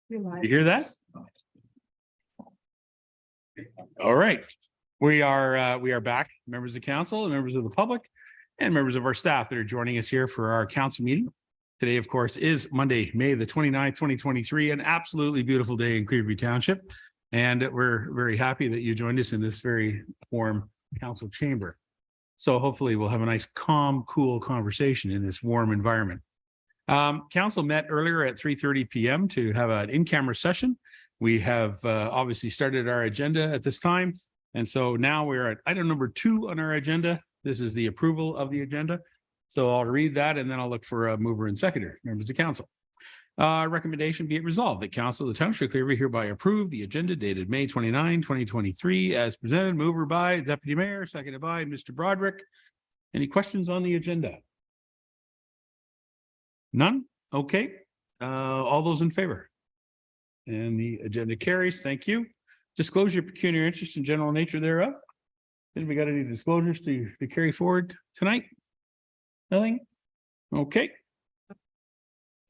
You hear that? All right. We are back, members of council and members of the public and members of our staff that are joining us here for our council meeting. Today, of course, is Monday, May the 29th, 2023, an absolutely beautiful day in Clearview Township. And we're very happy that you joined us in this very warm council chamber. So hopefully we'll have a nice, calm, cool conversation in this warm environment. Council met earlier at 3:30 p.m. to have an in-camera session. We have obviously started our agenda at this time. And so now we're at item number 2 on our agenda. This is the approval of the agenda. So I'll read that and then I'll look for a mover and seconder, members of council. Recommendation be it resolved that council of the Township of Clearview hereby approve the agenda dated May 29, 2023 as presented. Mover by Deputy Mayor, seconded by Mr. Broderick. Any questions on the agenda? None? Okay. All those in favor? And the agenda carries. Thank you. Disclosure of pecuniary interest and general nature thereof. Have we got any disclosures to carry forward tonight? Nothing? Okay.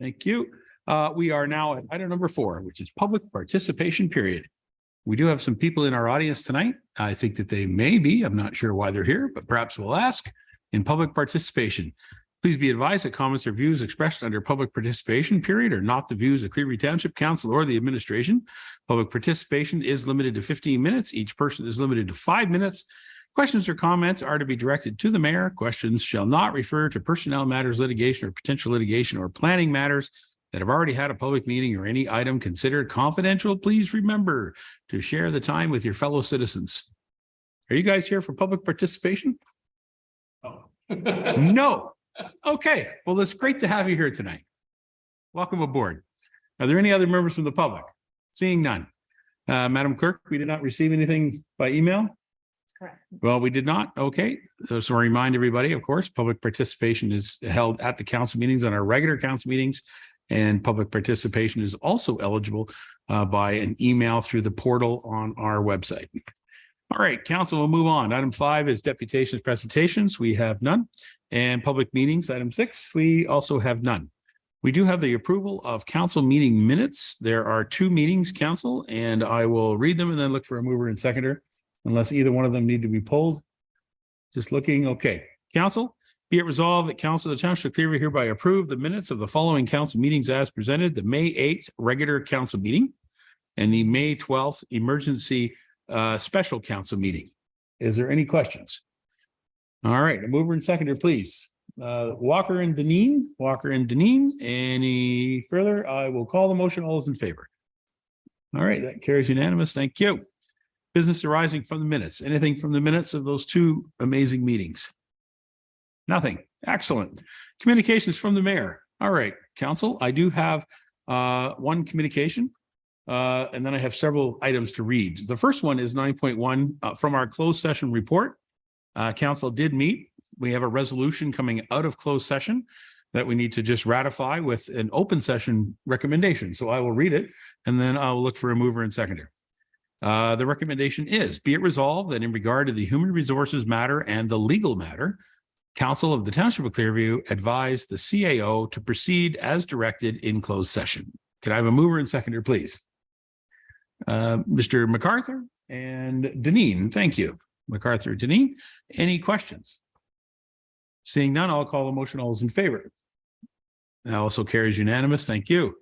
Thank you. We are now at item number 4, which is public participation period. We do have some people in our audience tonight. I think that they may be, I'm not sure why they're here, but perhaps we'll ask in public participation. Please be advised that comments or views expressed under public participation period are not the views of Clearview Township Council or the administration. Public participation is limited to 15 minutes. Each person is limited to 5 minutes. Questions or comments are to be directed to the mayor. Questions shall not refer to personnel matters, litigation or potential litigation or planning matters that have already had a public meeting or any item considered confidential. Please remember to share the time with your fellow citizens. Are you guys here for public participation? Oh. No. Okay. Well, it's great to have you here tonight. Welcome aboard. Are there any other members from the public? Seeing none. Madam Clerk, we did not receive anything by email. Correct. Well, we did not. Okay. So I remind everybody, of course, public participation is held at the council meetings on our regular council meetings, and public participation is also eligible by an email through the portal on our website. All right, council, we'll move on. Item 5 is deputations presentations. We have none. And public meetings, item 6, we also have none. We do have the approval of council meeting minutes. There are 2 meetings, council, and I will read them and then look for a mover and seconder, unless either one of them need to be pulled. Just looking. Okay. Council, be it resolved that council of the Township of Clearview hereby approve the minutes of the following council meetings as presented: the May 8th regular council meeting and the May 12th emergency special council meeting. Is there any questions? All right, a mover and seconder, please. Walker and Deneen. Walker and Deneen. Any further? I will call the motion. All those in favor? All right, that carries unanimous. Thank you. Business arising from the minutes. Anything from the minutes of those 2 amazing meetings? Nothing. Excellent. Communications from the mayor. All right, council, I do have one communication. And then I have several items to read. The first one is 9.1 from our closed session report. Council did meet. We have a resolution coming out of closed session that we need to just ratify with an open session recommendation. So I will read it and then I'll look for a mover and seconder. The recommendation is, be it resolved that in regard to the human resources matter and the legal matter, Council of the Township of Clearview advised the CAO to proceed as directed in closed session. Can I have a mover and seconder, please? Mr. MacArthur and Deneen. Thank you. MacArthur, Deneen. Any questions? Seeing none, I'll call the motion. All those in favor? That also carries unanimous. Thank you.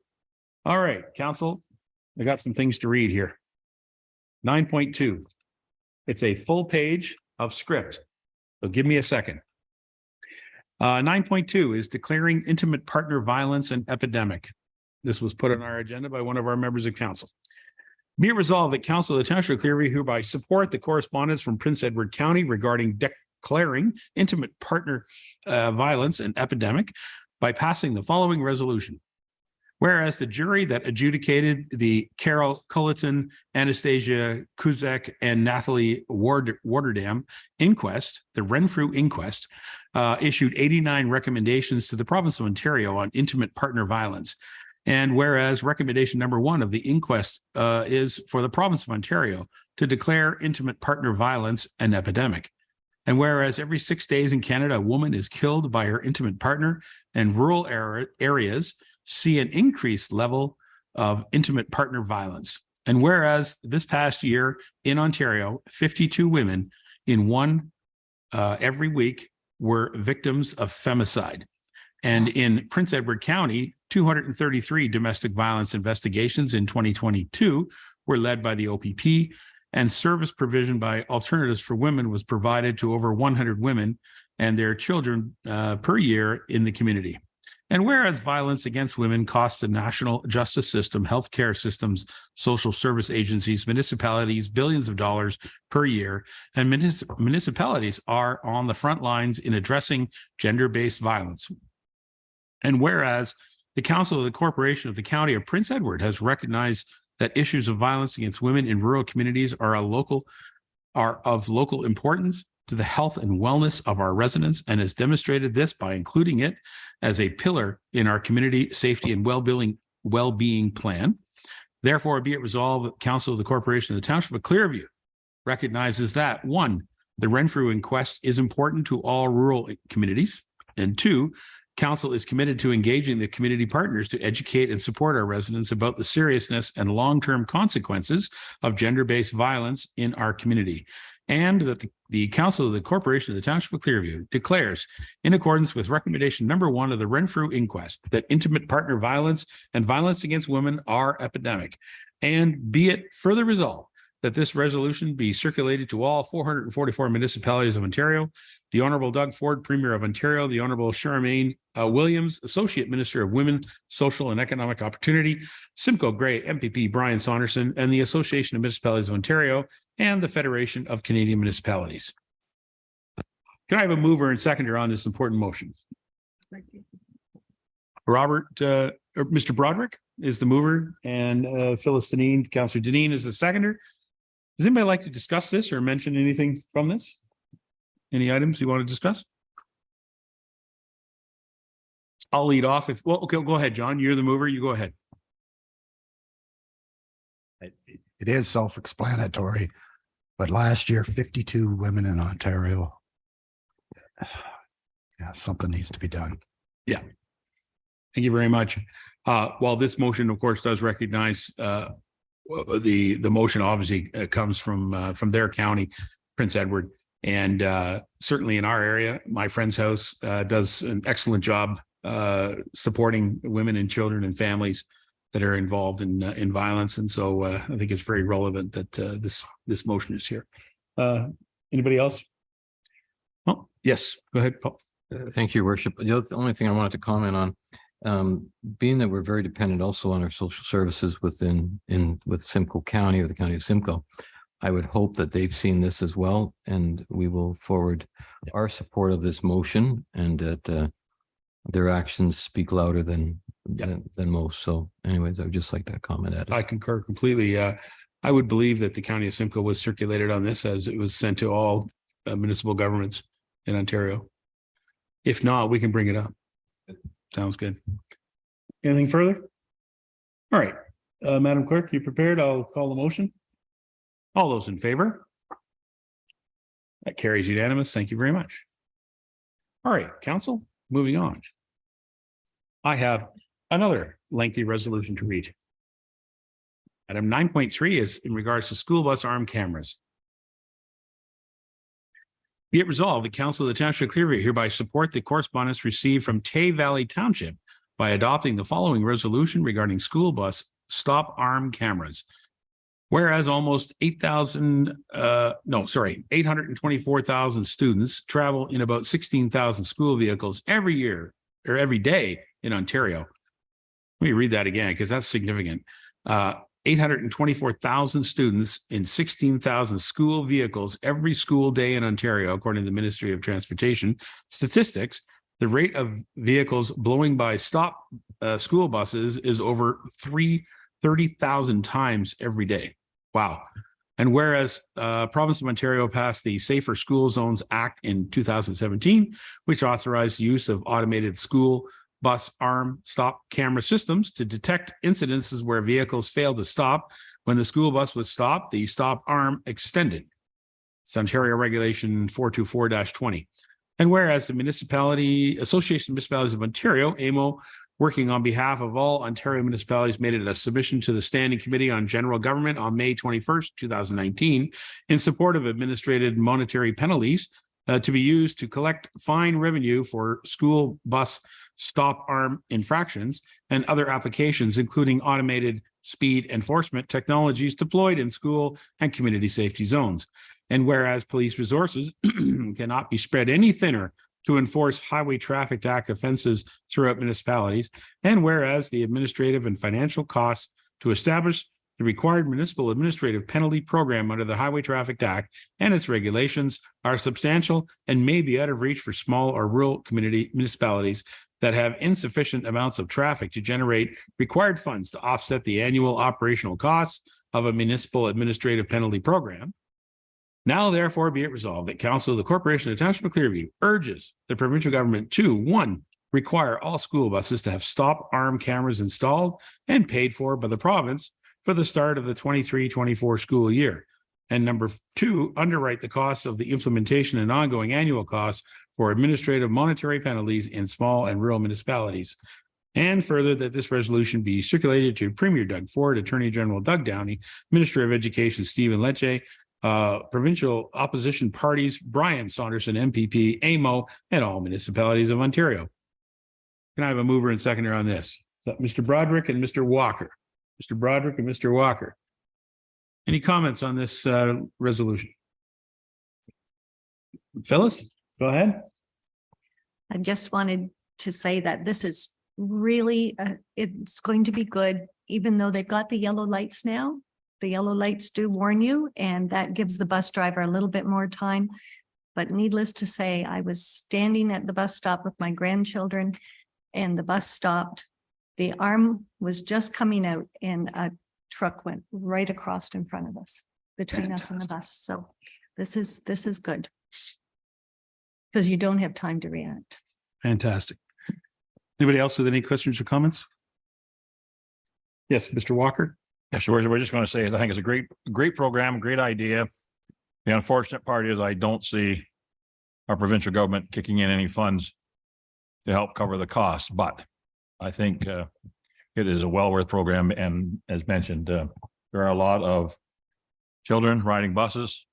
All right, council, I got some things to read here. 9.2. It's a full page of script. So give me a second. 9.2 is declaring intimate partner violence an epidemic. This was put on our agenda by one of our members of council. Be it resolved that council of the Township of Clearview hereby support the correspondence from Prince Edward County regarding declaring intimate partner violence an epidemic by passing the following resolution. Whereas the jury that adjudicated the Carol Culleton, Anastasia Kuzek, and Nathalie Waterdam inquest, the Renfrew inquest, issued 89 recommendations to the province of Ontario on intimate partner violence. And whereas recommendation number 1 of the inquest is for the province of Ontario to declare intimate partner violence an epidemic. And whereas every 6 days in Canada, a woman is killed by her intimate partner, and rural areas see an increased level of intimate partner violence. And whereas this past year in Ontario, 52 women in one every week were victims of femicide. And in Prince Edward County, 233 domestic violence investigations in 2022 were led by the OPP, and service provision by Alternatives for Women was provided to over 100 women and their children per year in the community. And whereas violence against women costs the national justice system, healthcare systems, social service agencies, municipalities billions of dollars per year, and municipalities are on the front lines in addressing gender-based violence. And whereas the Council of the Corporation of the County of Prince Edward has recognized that issues of violence against women in rural communities are of local importance to the health and wellness of our residents, and has demonstrated this by including it as a pillar in our community safety and well-being plan. Therefore, be it resolved that Council of the Corporation of the Township of Clearview recognizes that 1, the Renfrew inquest is important to all rural communities, and 2, Council is committed to engaging the community partners to educate and support our residents about the seriousness and long-term consequences of gender-based violence in our community. And that the Council of the Corporation of the Township of Clearview declares, in accordance with recommendation number 1 of the Renfrew inquest, that intimate partner violence and violence against women are epidemic. And be it further resolved that this resolution be circulated to all 444 municipalities of Ontario. The Honourable Doug Ford, Premier of Ontario, the Honourable Charmaine Williams, Associate Minister of Women, Social and Economic Opportunity, Simcoe Grey, MPP Brian Saunderson, and the Association of Municipalities of Ontario, and the Federation of Canadian Municipalities. Can I have a mover and seconder on this important motion? Mr. Broderick is the mover, and Phyllis Deneen, Councillor Deneen is the seconder. Does anybody like to discuss this or mention anything from this? Any items you want to discuss? I'll lead off. Okay, go ahead, John. You're the mover. You go ahead. It is self-explanatory, but last year, 52 women in Ontario. Yeah, something needs to be done. Yeah. Thank you very much. While this motion, of course, does recognize the motion obviously comes from their county, Prince Edward, and certainly in our area, my friend's house does an excellent job supporting women and children and families that are involved in violence, and so I think it's very relevant that this motion is here. Anybody else? Oh, yes, go ahead, Paul. Thank you, Your Worship. The only thing I wanted to comment on, being that we're very dependent also on our social services with Simcoe County, or the County of Simcoe, I would hope that they've seen this as well, and we will forward our support of this motion, and that their actions speak louder than most. So anyways, I would just like to comment at it. I concur completely. I would believe that the County of Simcoe was circulated on this as it was sent to all municipal governments in Ontario. If not, we can bring it up. Sounds good. Anything further? All right. Madam Clerk, you prepared? I'll call the motion. All those in favor? That carries unanimous. Thank you very much. All right, Council, moving on. I have another lengthy resolution to read. Item 9.3 is in regards to school bus armed cameras. Be it resolved, the Council of the Township of Clearview hereby support the correspondence received from Tay Valley Township by adopting the following resolution regarding school bus stop arm cameras. Whereas almost 824,000 students travel in about 16,000 school vehicles every year or every day in Ontario. Let me read that again because that's significant. 824,000 students in 16,000 school vehicles every school day in Ontario, according to the Ministry of Transportation statistics. The rate of vehicles blowing by stop school buses is over 30,000 times every day. Wow. And whereas Province of Ontario passed the Safer School Zones Act in 2017, which authorized the use of automated school bus arm stop camera systems to detect incidences where vehicles failed to stop. When the school bus was stopped, the stop arm extended. It's Ontario Regulation 424-20. And whereas the Association of Municipalities of Ontario, AMO, working on behalf of all Ontario municipalities, made it a submission to the Standing Committee on General Government on May 21st, 2019, in support of administrative monetary penalties to be used to collect fine revenue for school bus stop arm infractions and other applications, including automated speed enforcement technologies deployed in school and community safety zones. And whereas police resources cannot be spread any thinner to enforce Highway Traffic Act offenses throughout municipalities, and whereas the administrative and financial costs to establish the required municipal administrative penalty program under the Highway Traffic Act and its regulations are substantial and may be out of reach for small or rural community municipalities that have insufficient amounts of traffic to generate required funds to offset the annual operational costs of a municipal administrative penalty program. Now, therefore, be it resolved that Council of the Corporation of the Township of Clearview urges the provincial government to, 1, require all school buses to have stop arm cameras installed and paid for by the province for the start of the 23-24 school year. And number 2, underwrite the costs of the implementation and ongoing annual costs for administrative monetary penalties in small and rural municipalities. And further, that this resolution be circulated to Premier Doug Ford, Attorney General Doug Downey, Minister of Education Stephen Lecce, provincial opposition parties, Brian Saunderson, MPP, AMO, and all municipalities of Ontario. Can I have a mover and seconder on this? Is that Mr. Broderick and Mr. Walker? Mr. Broderick and Mr. Walker. Any comments on this resolution? Phyllis, go ahead. I just wanted to say that this is really, it's going to be good, even though they've got the yellow lights now. The yellow lights do warn you, and that gives the bus driver a little bit more time. But needless to say, I was standing at the bus stop with my grandchildren and the bus stopped. The arm was just coming out and a truck went right across in front of us, between us and the bus. So this is good. Because you don't have time to react. Fantastic. Anybody else with any questions or comments? Yes, Mr. Walker. Yeah, so we're just going to say, I think it's a great program, great idea. The unfortunate part is I don't see our provincial government kicking in any funds to help cover the cost, but I think it is a well worth program. And as mentioned, there are a lot of children riding buses,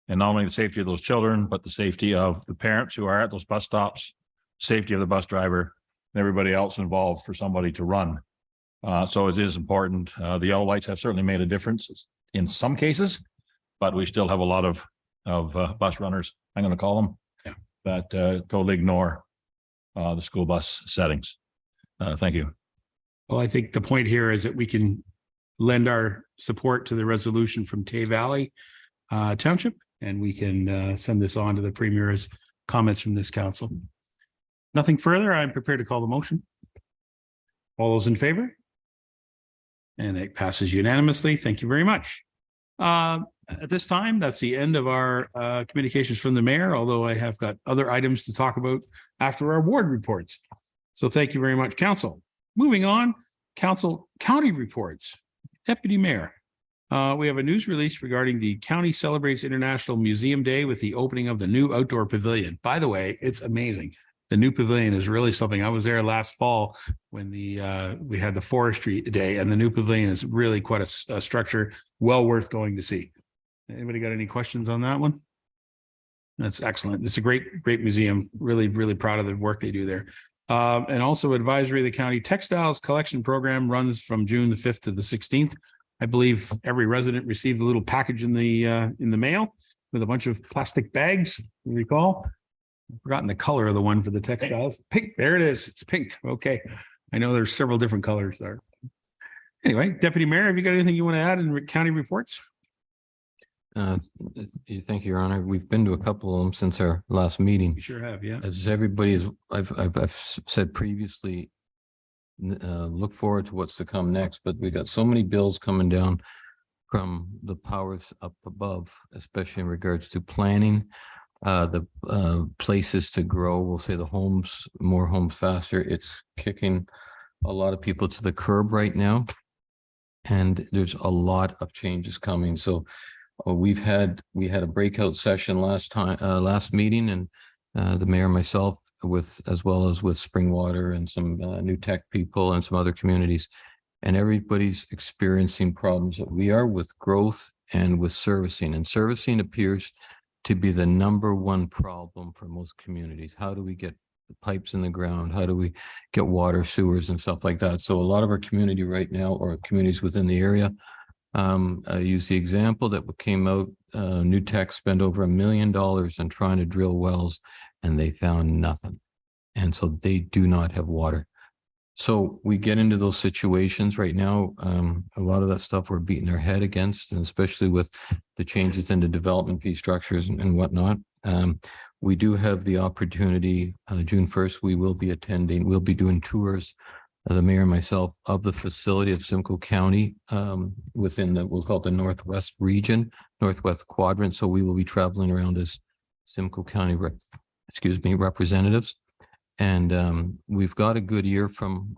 and not only the safety of those children, but the safety of the parents who are at those bus stops, safety of the bus driver, and everybody else involved for somebody to run. So it is important. The yellow lights have certainly made a difference in some cases, but we still have a lot of bus runners, I'm going to call them, that totally ignore the school bus settings. Thank you. Well, I think the point here is that we can lend our support to the resolution from Tay Valley Township, and we can send this on to the Premier as comments from this council. Nothing further. I'm prepared to call the motion. All those in favor? And it passes unanimously. Thank you very much. At this time, that's the end of our communications from the mayor, although I have got other items to talk about after our ward reports. So thank you very much, council. Moving on, council county reports. Deputy Mayor, we have a news release regarding the county celebrates International Museum Day with the opening of the new outdoor pavilion. By the way, it's amazing. The new pavilion is really something. I was there last fall when we had the forestry day, and the new pavilion is really quite a structure, well worth going to see. Anybody got any questions on that one? That's excellent. It's a great museum. Really, really proud of the work they do there. And also advisory of the county textiles collection program runs from June the 5th to the 16th. I believe every resident received a little package in the mail with a bunch of plastic bags, you recall. I've forgotten the color of the one for the textiles. Pink. There it is. It's pink. Okay. I know there's several different colors there. Anyway, Deputy Mayor, have you got anything you want to add in county reports? Thank you, Your Honor. We've been to a couple of them since our last meeting. You sure have, yeah. As everybody is, I've said previously, look forward to what's to come next, but we got so many bills coming down from the powers up above, especially in regards to planning, the places to grow. We'll say the homes, more homes faster. It's kicking a lot of people to the curb right now. And there's a lot of changes coming. So we had a breakout session last meeting, and the mayor and myself as well as with Springwater and some New Tech people and some other communities. And everybody's experiencing problems that we are with growth and with servicing. And servicing appears to be the #1 problem for most communities. How do we get the pipes in the ground? How do we get water, sewers and stuff like that? So a lot of our community right now, or communities within the area, I use the example that came out, New Tech spent over $1 million in trying to drill wells and they found nothing. And so they do not have water. So we get into those situations right now. A lot of that stuff we're beating our head against, and especially with the changes in the development fee structures and whatnot. We do have the opportunity, June 1st, we'll be doing tours, the mayor and myself, of the facility of Simcoe County within we'll call it the Northwest region, Northwest quadrant. So we will be traveling around as Simcoe County, representatives. And we've got a good ear from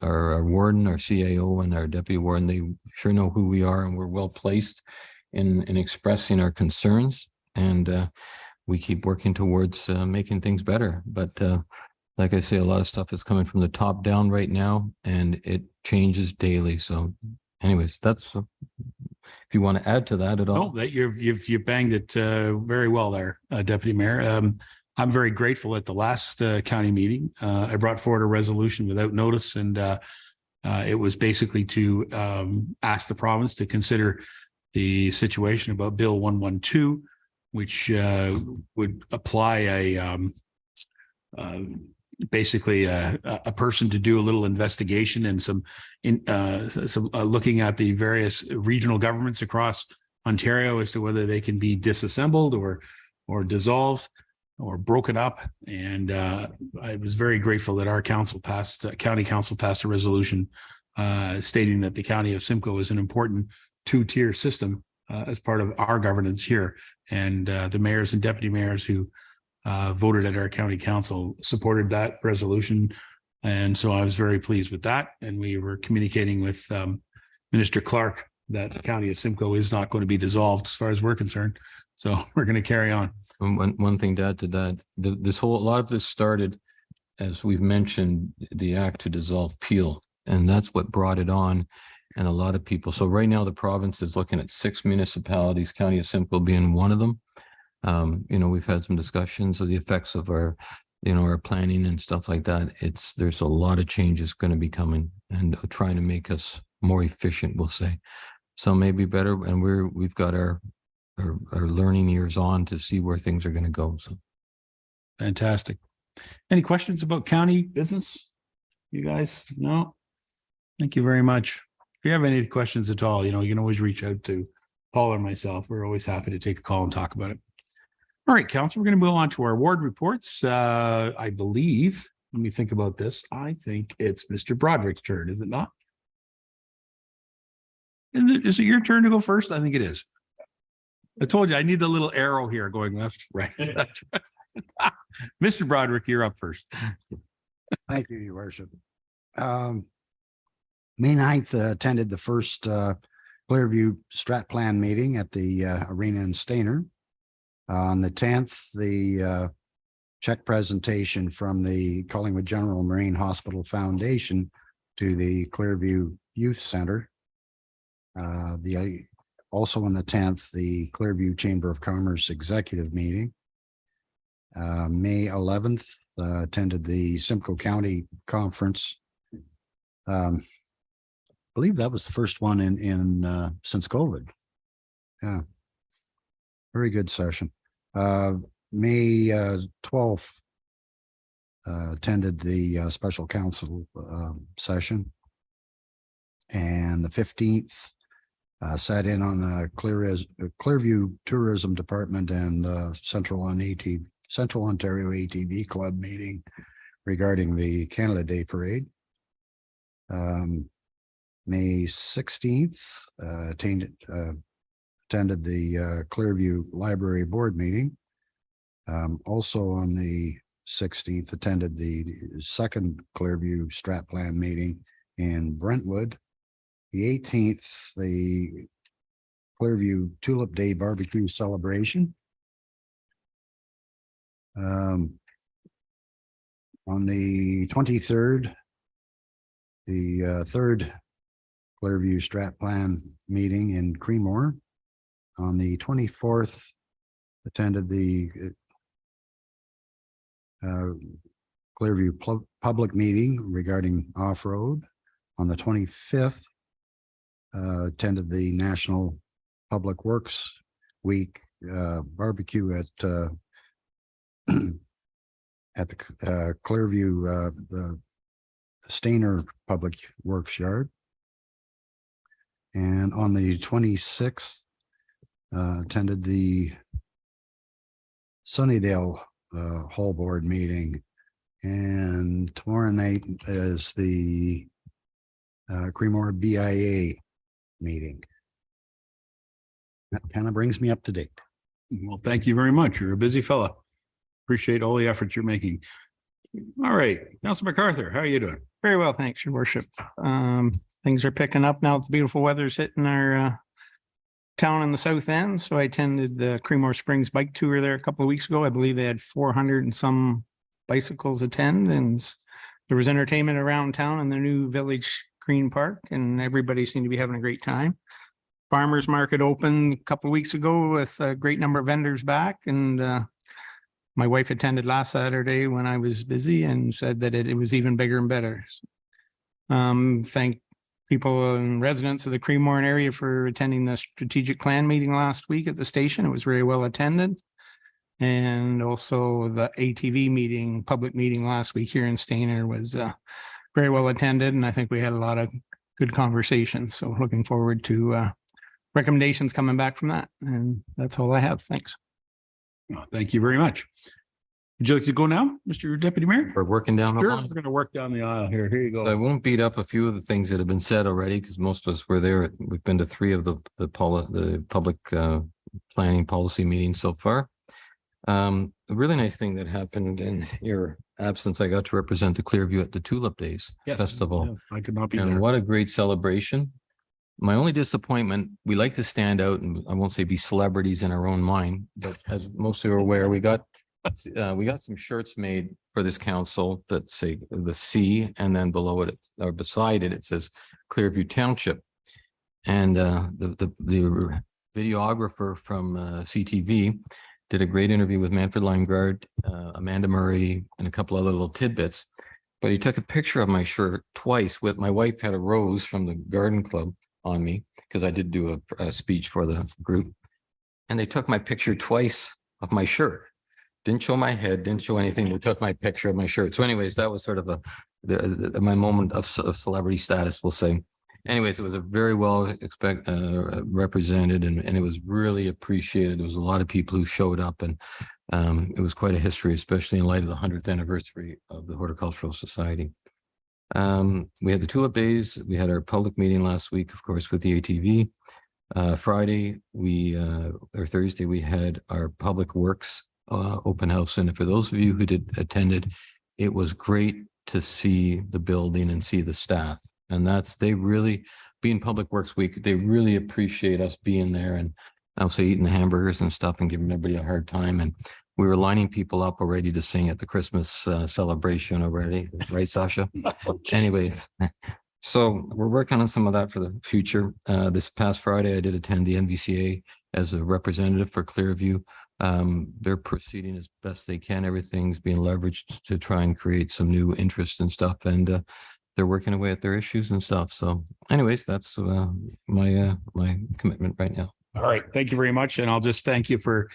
our warden, our CAO, and our deputy warden. They sure know who we are, and we're well placed in expressing our concerns. And we keep working towards making things better. But like I say, a lot of stuff is coming from the top down right now, and it changes daily. So, anyways, that's if you want to add to that at all. No, that you banged it very well there, Deputy Mayor. I'm very grateful at the last county meeting. I brought forward a resolution without notice, and it was basically to ask the province to consider the situation about Bill 112, which would apply basically a person to do a little investigation and some looking at the various regional governments across Ontario as to whether they can be disassembled or dissolved or broken up. And I was very grateful that our county council passed a resolution stating that the county of Simcoe is an important 2-tier system as part of our governance here. And the mayors and deputy mayors who voted at our county council supported that resolution. And so I was very pleased with that. And we were communicating with Minister Clark that the county of Simcoe is not going to be dissolved as far as we're concerned. So we're going to carry on. One thing to add to that, a lot of this started, as we've mentioned, the act to dissolve Peel, and that's what brought it on. And a lot of people. So right now the province is looking at 6 municipalities, county of Simcoe being one of them. We've had some discussions of the effects of our planning and stuff like that. There's a lot of changes going to be coming and trying to make us more efficient, we'll say. Some may be better, and we've got our learning years on to see where things are going to go. So fantastic. Any questions about county business? You guys? No? Thank you very much. If you have any questions at all, you can always reach out to Paul or myself. We're always happy to take a call and talk about it. All right, Council, we're going to move on to our ward reports. I believe, let me think about this. I think it's Mr. Broderick's turn, is it not? Is it your turn to go first? I think it is. I told you I need the little arrow here going left, right. Mr. Broderick, you're up first. Thank you, Your Worship. May 9th, attended the first Clearview Strat Plan meeting at the Arena in Stayner. On the 10th, the check presentation from the Collingwood General Marine Hospital Foundation to the Clearview Youth Center. Also on the 10th, the Clearview Chamber of Commerce Executive Meeting. May 11th, attended the Simcoe County Conference. I believe that was the first one in since COVID. Yeah, very good session. May 12th, attended the special council session, and the 15th sat in on the Clearview Tourism Department and Central Ontario ATV Club meeting regarding the Canada Day Parade. May 16th, attended the Clearview Library Board meeting. Also on the 16th, attended the second Clearview Strat Plan meeting in Brentwood. The 18th, the Clearview Tulip Day Barbecue Celebration. On the 23rd, the third Clearview Strat Plan meeting in Creemore. On the 24th, attended the Clearview public meeting regarding off-road. On the 25th, attended the National Public Works Week barbecue at the Clearview, the Stainer Public Works Yard. And on the 26th, attended the Sunnydale Hall Board meeting. And tomorrow night is the Creemore BIA meeting. That kind of brings me up to date. Well, thank you very much. You're a busy fella. Appreciate all the efforts you're making. All right, Councilor MacArthur, how are you doing? Very well, thanks, your worship. Things are picking up now. The beautiful weather's hitting our town in the south end. So I attended the Creemore Springs bike tour there a couple of weeks ago. I believe they had 400 and some bicycles attend, and there was entertainment around town in the new Village Green Park, and everybody seemed to be having a great time. Farmers market opened a couple of weeks ago with a great number of vendors back, and my wife attended last Saturday when I was busy and said that it was even bigger and better. Thank people and residents of the Creemore area for attending the strategic plan meeting last week at the station. It was very well attended. And also the ATV meeting, public meeting last week here in Stainer was very well attended. And I think we had a lot of good conversations. So looking forward to recommendations coming back from that. And that's all I have. Thanks. Well, thank you very much. Would you like to go now, Mr. Deputy Mayor? We're working down the Sure, line. we're going to work down the aisle here. Here you I go. won't beat up a few of the things that have been said already because most of us were there. We've been to 3 of the public planning policy meetings so far. A really nice thing that happened in your absence, I got to represent the Clearview at the Tulip Days Festival. Yeah, I could not be And there. what a great celebration. My only disappointment, we like to stand out and I won't say be celebrities in our own mind, but as most of you are aware, we got some shirts made for this council that say the C, and then below it or beside it, it says Clearview Township. And the videographer from CTV did a great interview with Manfred Leingard, Amanda Murray, and a couple other little tidbits. But he took a picture of my shirt twice with my wife had a rose from the garden club on me because I did do a speech for the group. And they took my picture twice of my shirt. Didn't show my head, didn't show anything. They took my picture of my shirt. So anyways, that was sort of my moment of celebrity status, we'll say. Anyways, it was a very well represented and it was really appreciated. There was a lot of people who showed up and it was quite a history, especially in light of the 100th anniversary of the Horticultural Society. We had the Tulip Days. We had our public meeting last week, of course, with the ATV. Friday, or Thursday, we had our Public Works open house. And for those of you who attended, it was great to see the building and see the staff. And they really, being Public Works Week, they really appreciate us being there and also eating the hamburgers and stuff and giving everybody a hard time. And we were lining people up already to sing at the Christmas celebration already, right, Sasha? Anyways, so we're working on some of that for the future. This past Friday, I did attend the NVCA as a representative for Clearview. They're proceeding as best they can. Everything's being leveraged to try and create some new interest and stuff. And they're working away at their issues and stuff. So anyways, that's my commitment right now. All right. Thank you very much. And I'll just thank you for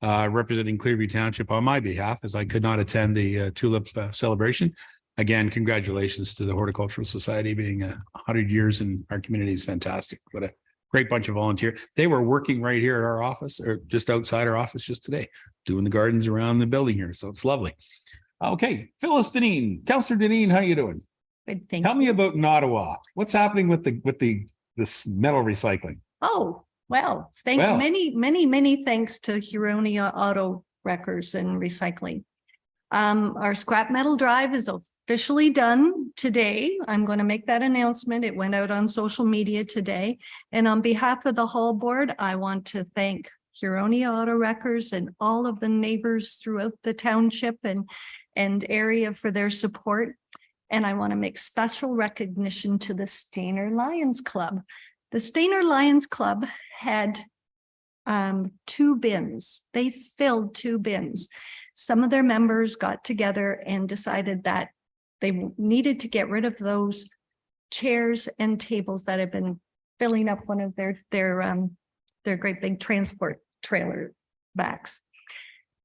representing Clearview Township on my behalf, as I could not attend the Tulip celebration. Again, congratulations to the Horticultural Society. Being 100 years in our community is fantastic. What a great bunch of volunteers. They were working right here at our office or just outside our office just today, doing the gardens around the building here. So it's lovely. Okay. Phyllis Deneen, Councillor Deneen, how you doing? Good thing. Tell me about Ottawa. What's happening with this metal recycling? Oh, well, Well. many thanks to Huronia Auto Wreckers and Recycling. Our scrap metal drive is officially done today. I'm going to make that announcement. It went out on social media today. And on behalf of the Hall Board, I want to thank Huronia Auto Wreckers and all of the neighbors throughout the township and and area for their support. And I want to make special recognition to the Stainer Lions Club. The Stainer Lions Club had 2 bins. They filled 2 bins. Some of their members got together and decided that they needed to get rid of those chairs and tables that have been filling up one of their great big transport trailer backs.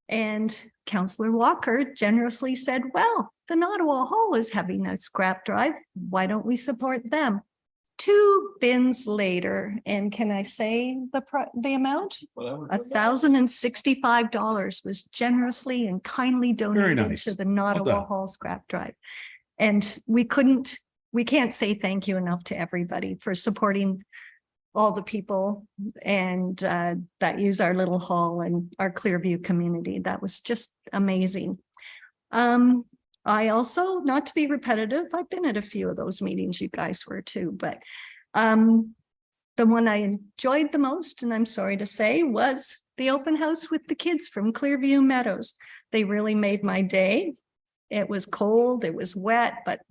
And Councillor Walker generously said, well, the Nottawa Hall is having a scrap drive. Why don't we support them? 2 bins later, and can I say the amount? $1,065 was generously and kindly donated nice. to the Well Nottawa done. Hall scrap drive. And we can't say thank you enough to everybody for supporting all the people and that use our little hall and our Clearview community. That was just amazing. I also, not to be repetitive, I've been at a few of those meetings, you guys were too, but the one I enjoyed the most, and I'm sorry to say, was the open house with the kids from Clearview Meadows. They really made my day. It was cold, it was wet, but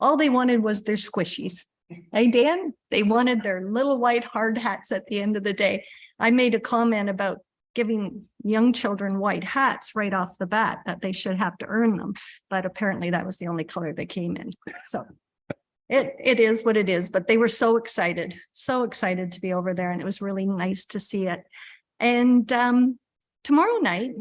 all they wanted was their squishies. Hey, Dan, they wanted their little white hard hats at the end of the day. I made a comment about giving young children white hats right off the bat, that they should have to earn them. But apparently that was the only color they came in. So it is what it is, but they were so excited to be over there. And it was really nice to see it. And tomorrow night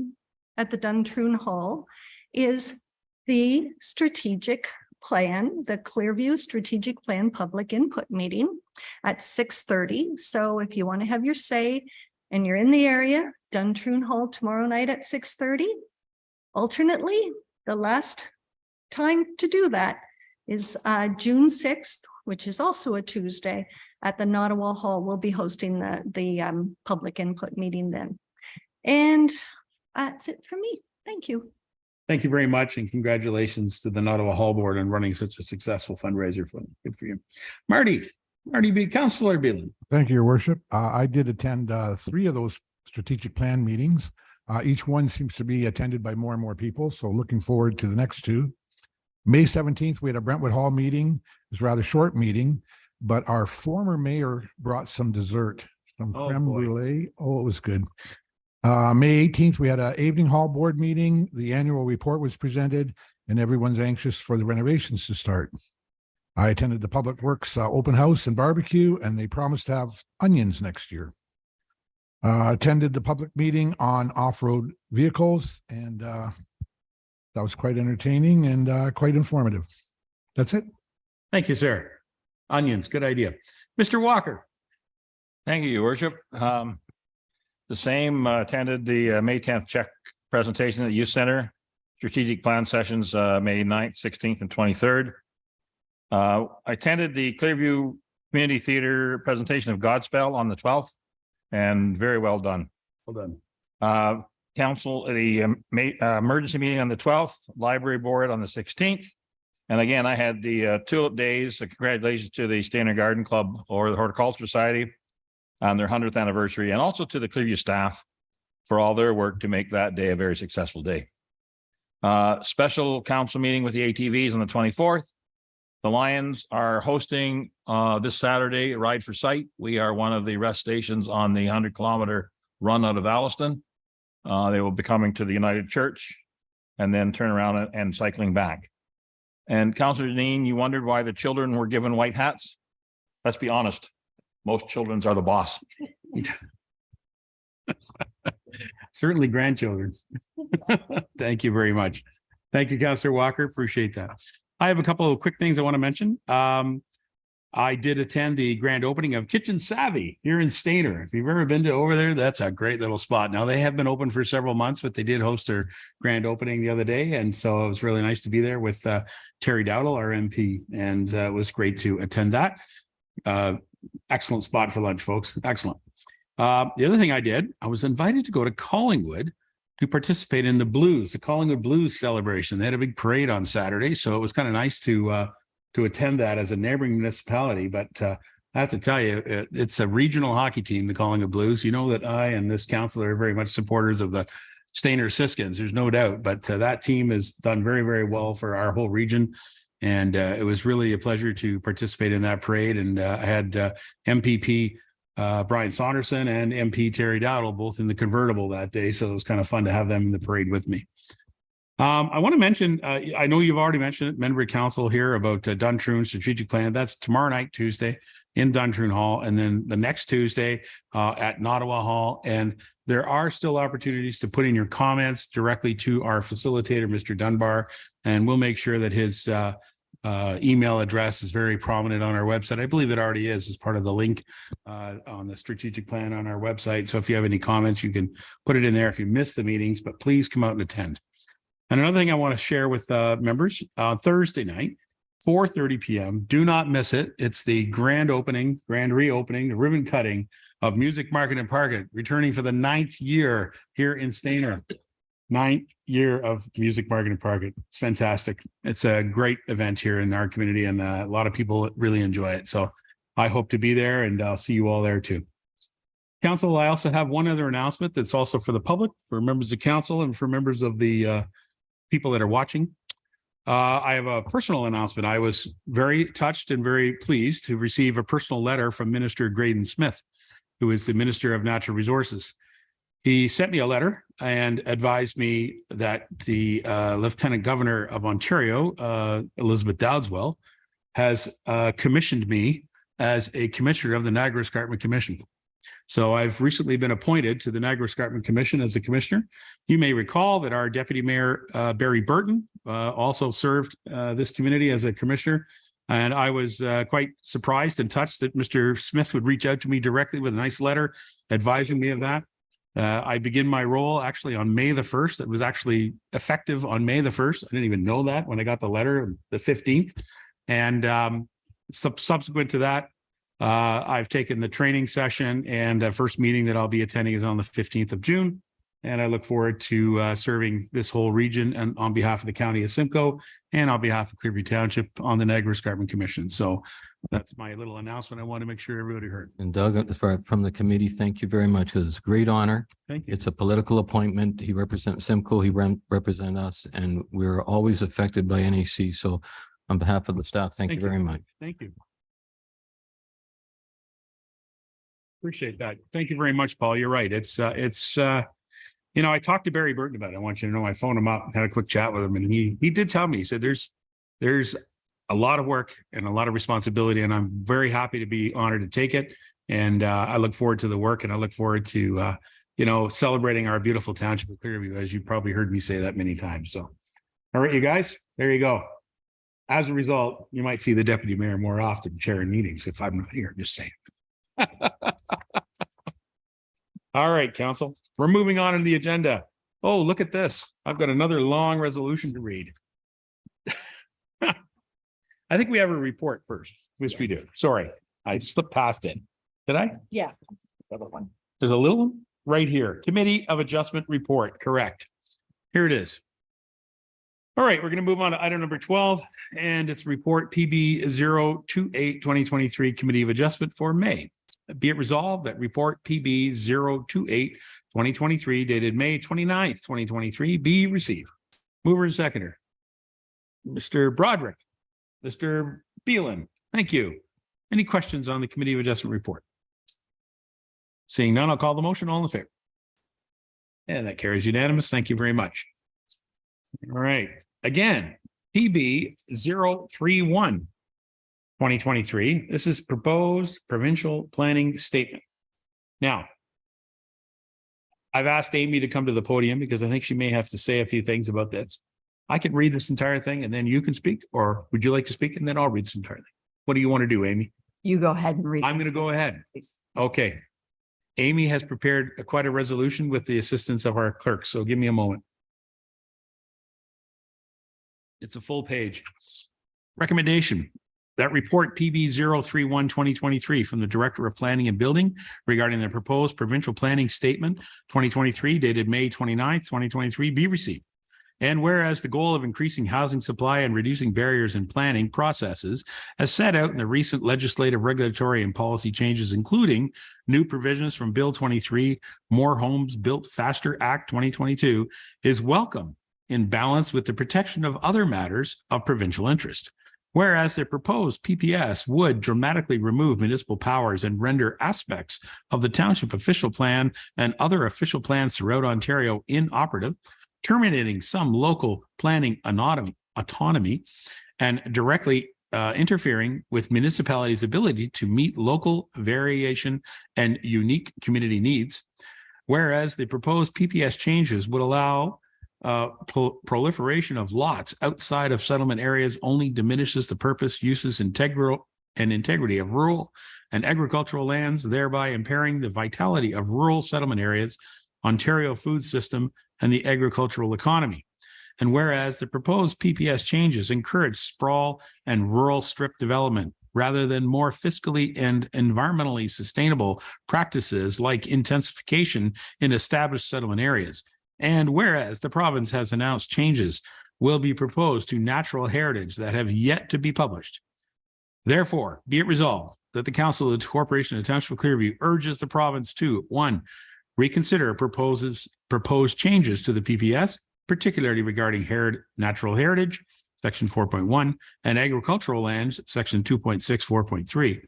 at the Duntroon Hall is the strategic plan, the Clearview Strategic Plan Public Input Meeting at 6:30. So if you want to have your say and you're in the area, Duntroon Hall tomorrow night at 6:30. Alternately, the last time to do that is June 6th, which is also a Tuesday at the Nottawa Hall. We'll be hosting the public input meeting then. And that's it for me. Thank you. Thank you very much, and congratulations to the Nottawa Hall Board on running such a successful fundraiser. Good for you. Marty Councillor Beelan. Thank you, Your Worship. I did attend 3 of those strategic plan meetings. Each one seems to be attended by more and more people, so looking forward to the next 2. May 17th, we had a Brentwood Hall meeting. It was a rather short meeting, but our former mayor brought some dessert, some creme brulee. Oh, it was good. May 18th, we had an evening hall board meeting. The annual report was presented, and everyone's anxious for the renovations to start. I attended the Public Works open house and barbecue, and they promised to have onions next year. Attended the public meeting on off-road vehicles, and that was quite entertaining and quite informative. That's it. Thank you, sir. Onions, good idea. Mr. Walker. Thank you, Your Worship. The same attended the May 10th check presentation at the Youth Center, strategic plan sessions, May 9th, 16th, and 23rd. I attended the Clearview Community Theater presentation of Godspell on the 12th, and very well done. Well done. Council, the emergency meeting on the 12th, library board on the 16th. And again, I had the Tulip Days. Congratulations to the Stainer Garden Club or the Horticultural Society on their 100th anniversary, and also to the Clearview staff for all their work to make that day a very successful day. Special council meeting with the ATVs on the 24th. The Lions are hosting this Saturday, Ride for Sight. We are one of the rest stations on the 100-kilometer run out of Alliston. They will be coming to the United Church and then turn around and cycling back. And Councillor Janine, you wondered why the children were given white hats? Let's be honest. Most children's are the boss. Certainly grandchildren. Thank you very much. Thank you, Councillor Walker. Appreciate that. I have a couple of quick things I want to mention. I did attend the grand opening of Kitchen Savvy here in Stainer. If you've ever been to over there, that's a great little spot. Now, they have been open for several months, but they did host their grand opening the other day. And so it was really nice to be there with Terry Dowdle, our MP. And it was great to attend that. Excellent spot for lunch, folks. Excellent. The other thing I did, I was invited to go to Collingwood to participate in the Collingwood Blues celebration. They had a big parade on Saturday, so it was kind of nice to attend that as a neighboring municipality. But I have to tell you, it's a regional hockey team, the Collingwood Blues. You know that I and this council are very much supporters of the Stainer Siskins, there's no doubt, but that team has done very, very well for our whole region. And it was really a pleasure to participate in that parade. And I had MPP Brian Saunderson and MP Terry Dowdle both in the convertible that day. So it was kind of fun to have them in the parade with me. I want to mention, I know you've already mentioned it, member of council here about Duntroon strategic plan. That's tomorrow night, Tuesday in Duntroon Hall. And then the next Tuesday at Nottawa Hall. And there are still opportunities to put in your comments directly to our facilitator, Mr. Dunbar, and we'll make sure that his email address is very prominent on our website. I believe it already is as part of the link on the strategic plan on our website. So if you have any comments, you can put it in there if you missed the meetings, but please come out and attend. And another thing I want to share with members, Thursday night, 4:30 p.m. Do not miss it. It's the grand reopening, the ribbon cutting of Music Market and Park, returning for the 9th year here in Stainer. 9th year of Music Market and Park. It's fantastic. It's a great event here in our community, and a lot of people really enjoy it. So I hope to be there, and I'll see you all there too. Council, I also have one other announcement that's also for the public, for members of council, and for members of the people that are watching. I have a personal announcement. I was very touched and very pleased to receive a personal letter from Minister Graydon Smith, who is the Minister of Natural Resources. He sent me a letter and advised me that the Lieutenant Governor of Ontario, Elizabeth Dowdeswell, has commissioned me as a commissioner of the Niagara Escarpment Commission. So I've recently been appointed to the Niagara Escarpment Commission as a commissioner. You may recall that our Deputy Mayor, Barry Burton, also served this community as a commissioner. And I was quite surprised and touched that Mr. Smith would reach out to me directly with a nice letter advising me of that. I begin my role actually on May the 1st. It was actually effective on May the 1st. I didn't even know that when I got the letter, the 15th. And subsequent to that, I've taken the training session, and the first meeting that I'll be attending is on the 15th of June. And I look forward to serving this whole region and on behalf of the county of Simcoe and on behalf of Clearview Township on the Niagara Escarpment Commission. So that's my little announcement. I want to make sure everybody heard. And Doug, from the committee, thank you very much. It's a great honor. Thank you. It's a political appointment. He represents Simcoe. He represents us, and we're always affected by NAC. So on behalf of the staff, thank you very much. Thank you. Appreciate that. Thank you very much, Paul. You're right. You know, I talked to Barry Burton about it. I want you to know, I phoned him up, had a quick chat with him, and he did tell me, he said, there's a lot of work and a lot of responsibility, and I'm very happy to be honored to take it. And I look forward to the work, and I look forward to, you know, celebrating our beautiful township of Clearview, as you probably heard me say that many times. So, all right, you guys, there you go. As a result, you might see the deputy mayor more often chairing meetings if I'm not here, just saying. All right, council, we're moving on in the agenda. Oh, look at this. I've got another long resolution to read. I think we have a report first, which we do. Sorry, I slipped past it. Did I? Yeah. There's a little one right here. Committee of Adjustment Report, correct. Here it is. All right, we're going to move on to item number 12, and it's report PB 028 2023 Committee of Adjustment for May. Be it resolved that report PB 028 2023 dated May 29th, 2023 be received. Mover and seconder. Mr. Broderick, Mr. Beelan, thank you. Any questions on the Committee of Adjustment report? Seeing none, I'll call the motion. All in favor? And that carries unanimous. Thank you very much. All right. Again, PB 031 2023. This is proposed provincial planning statement. Now, I've asked Amy to come to the podium because I think she may have to say a few things about this. I can read this entire thing and then you can speak, or would you like to speak and then I'll read this entire thing? What do you want to do, Amy? You go ahead and read. I'm going to go ahead. Please. Okay. Amy has prepared quite a resolution with the assistance of our clerk. So give me a moment. It's a full page. Recommendation. That report PB 031 2023 from the Director of Planning and Building regarding the proposed provincial planning statement 2023 dated May 29th, 2023 be received. And whereas the goal of increasing housing supply and reducing barriers in planning processes, as set out in the recent legislative, regulatory, and policy changes, including new provisions from Bill 23, More Homes Built Faster Act 2022, is welcome in balance with the protection of other matters of provincial interest. Whereas the proposed PPS would dramatically remove municipal powers and render aspects of the township official plan and other official plans throughout Ontario inoperative, terminating some local planning autonomy and directly interfering with municipalities' ability to meet local variation and unique community needs. Whereas the proposed PPS changes would allow proliferation of lots outside of settlement areas only diminishes the purpose, uses, integrity of rural and agricultural lands, thereby impairing the vitality of rural settlement areas, Ontario food system, and the agricultural economy. And whereas the proposed PPS changes encourage sprawl and rural strip development rather than more fiscally and environmentally sustainable practices like intensification in established settlement areas. And whereas the province has announced changes will be proposed to natural heritage that have yet to be published. Therefore, be it resolved that the Council of the Corporation of the Township of Clearview urges the province to, 1, reconsider proposed changes to the PPS, particularly regarding natural heritage, section 4.1, and agricultural lands, section 2.64.3.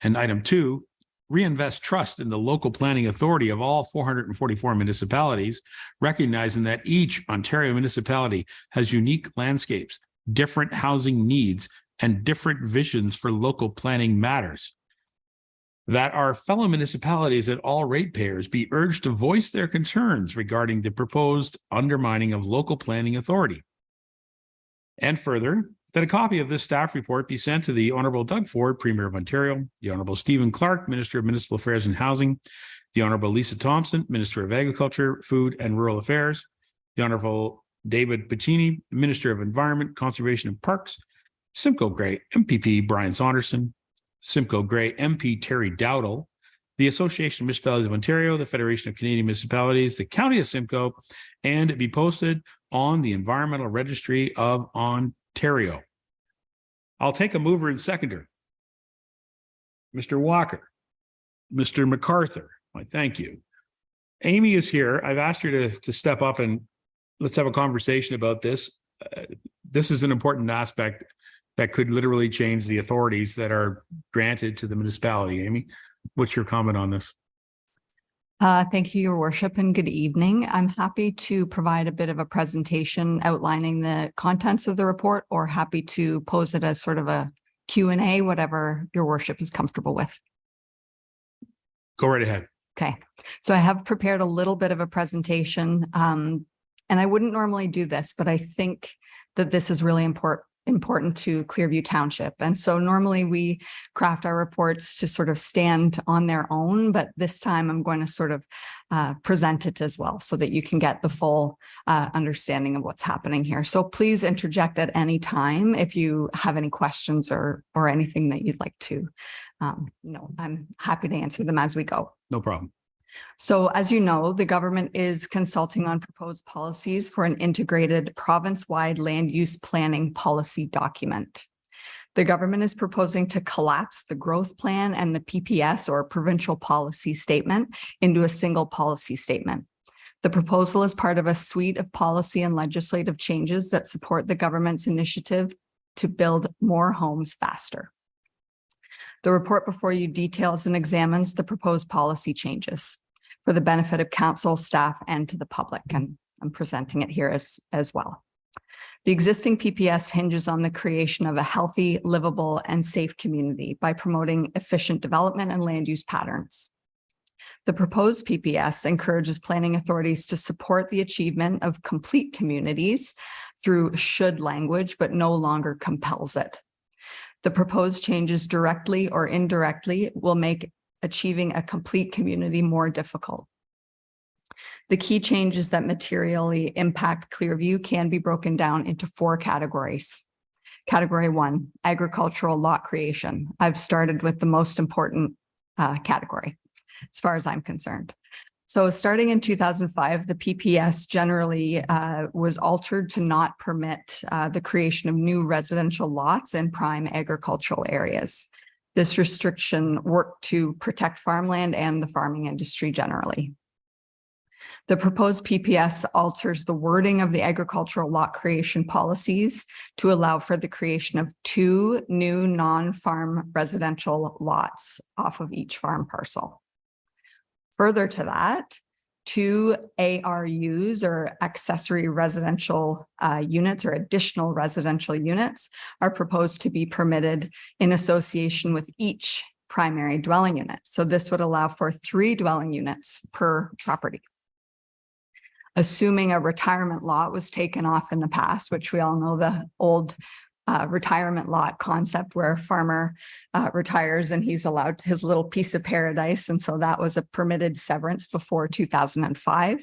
And item 2, reinvest trust in the local planning authority of all 444 municipalities, recognizing that each Ontario municipality has unique landscapes, different housing needs, and different visions for local planning matters. That our fellow municipalities and all ratepayers be urged to voice their concerns regarding the proposed undermining of local planning authority. And further, that a copy of this staff report be sent to the Honorable Doug Ford, Premier of Ontario, the Honorable Stephen Clark, Minister of Municipal Affairs and Housing, the Honorable Lisa Thompson, Minister of Agriculture, Food and Rural Affairs, the Honorable David Piccini, Minister of Environment, Conservation and Parks, Simcoe Grey MPP Brian Saunderson, Simcoe Grey MP Terry Dowdle, the Association of Municipalities of Ontario, the Federation of Canadian Municipalities, the County of Simcoe, and be posted on the Environmental Registry of Ontario. I'll take a mover and seconder. Mr. Walker, Mr. MacArthur, I thank you. Amy is here. I've asked her to step up and let's have a conversation about this. This is an important aspect that could literally change the authorities that are granted to the municipality. Amy, what's your comment on this? Thank you, Your Worship, and good evening. I'm happy to provide a bit of a presentation outlining the contents of the report, or happy to pose it as sort of a Q&A, whatever Your Worship is comfortable with. Go right ahead. Okay, so I have prepared a little bit of a presentation, and I wouldn't normally do this, but I think that this is really important to Clearview Township. And so normally we craft our reports to sort of stand on their own, but this time I'm going to sort of present it as well so that you can get the full understanding of what's happening here. So please interject at any time if you have any questions or anything that you'd like to know. I'm happy to answer them as we go. No problem. So as you know, the government is consulting on proposed policies for an integrated province-wide land use planning policy document. The government is proposing to collapse the growth plan and the PPS, or provincial policy statement, into a single policy statement. The proposal is part of a suite of policy and legislative changes that support the government's initiative to build more homes faster. The report before you details and examines the proposed policy changes for the benefit of council, staff, and to the public. And I'm presenting it here as well. The existing PPS hinges on the creation of a healthy, livable, and safe community by promoting efficient development and land use patterns. The proposed PPS encourages planning authorities to support the achievement of complete communities through should language, but no longer compels it. The proposed changes directly or indirectly will make achieving a complete community more difficult. The key changes that materially impact Clearview can be broken down into 4 categories. Category 1, agricultural lot creation. I've started with the most important category, as far as I'm concerned. So starting in 2005, the PPS generally was altered to not permit the creation of new residential lots in prime agricultural areas. This restriction worked to protect farmland and the farming industry generally. The proposed PPS alters the wording of the agricultural lot creation policies to allow for the creation of 2 new non-farm residential lots off of each farm parcel. Further to that, 2 ARUs or accessory residential units or additional residential units are proposed to be permitted in association with each primary dwelling unit. So this would allow for 3 dwelling units per property. Assuming a retirement lot was taken off in the past, which we all know the old retirement lot concept where a farmer retires and he's allowed his little piece of paradise. And so that was a permitted severance before 2005.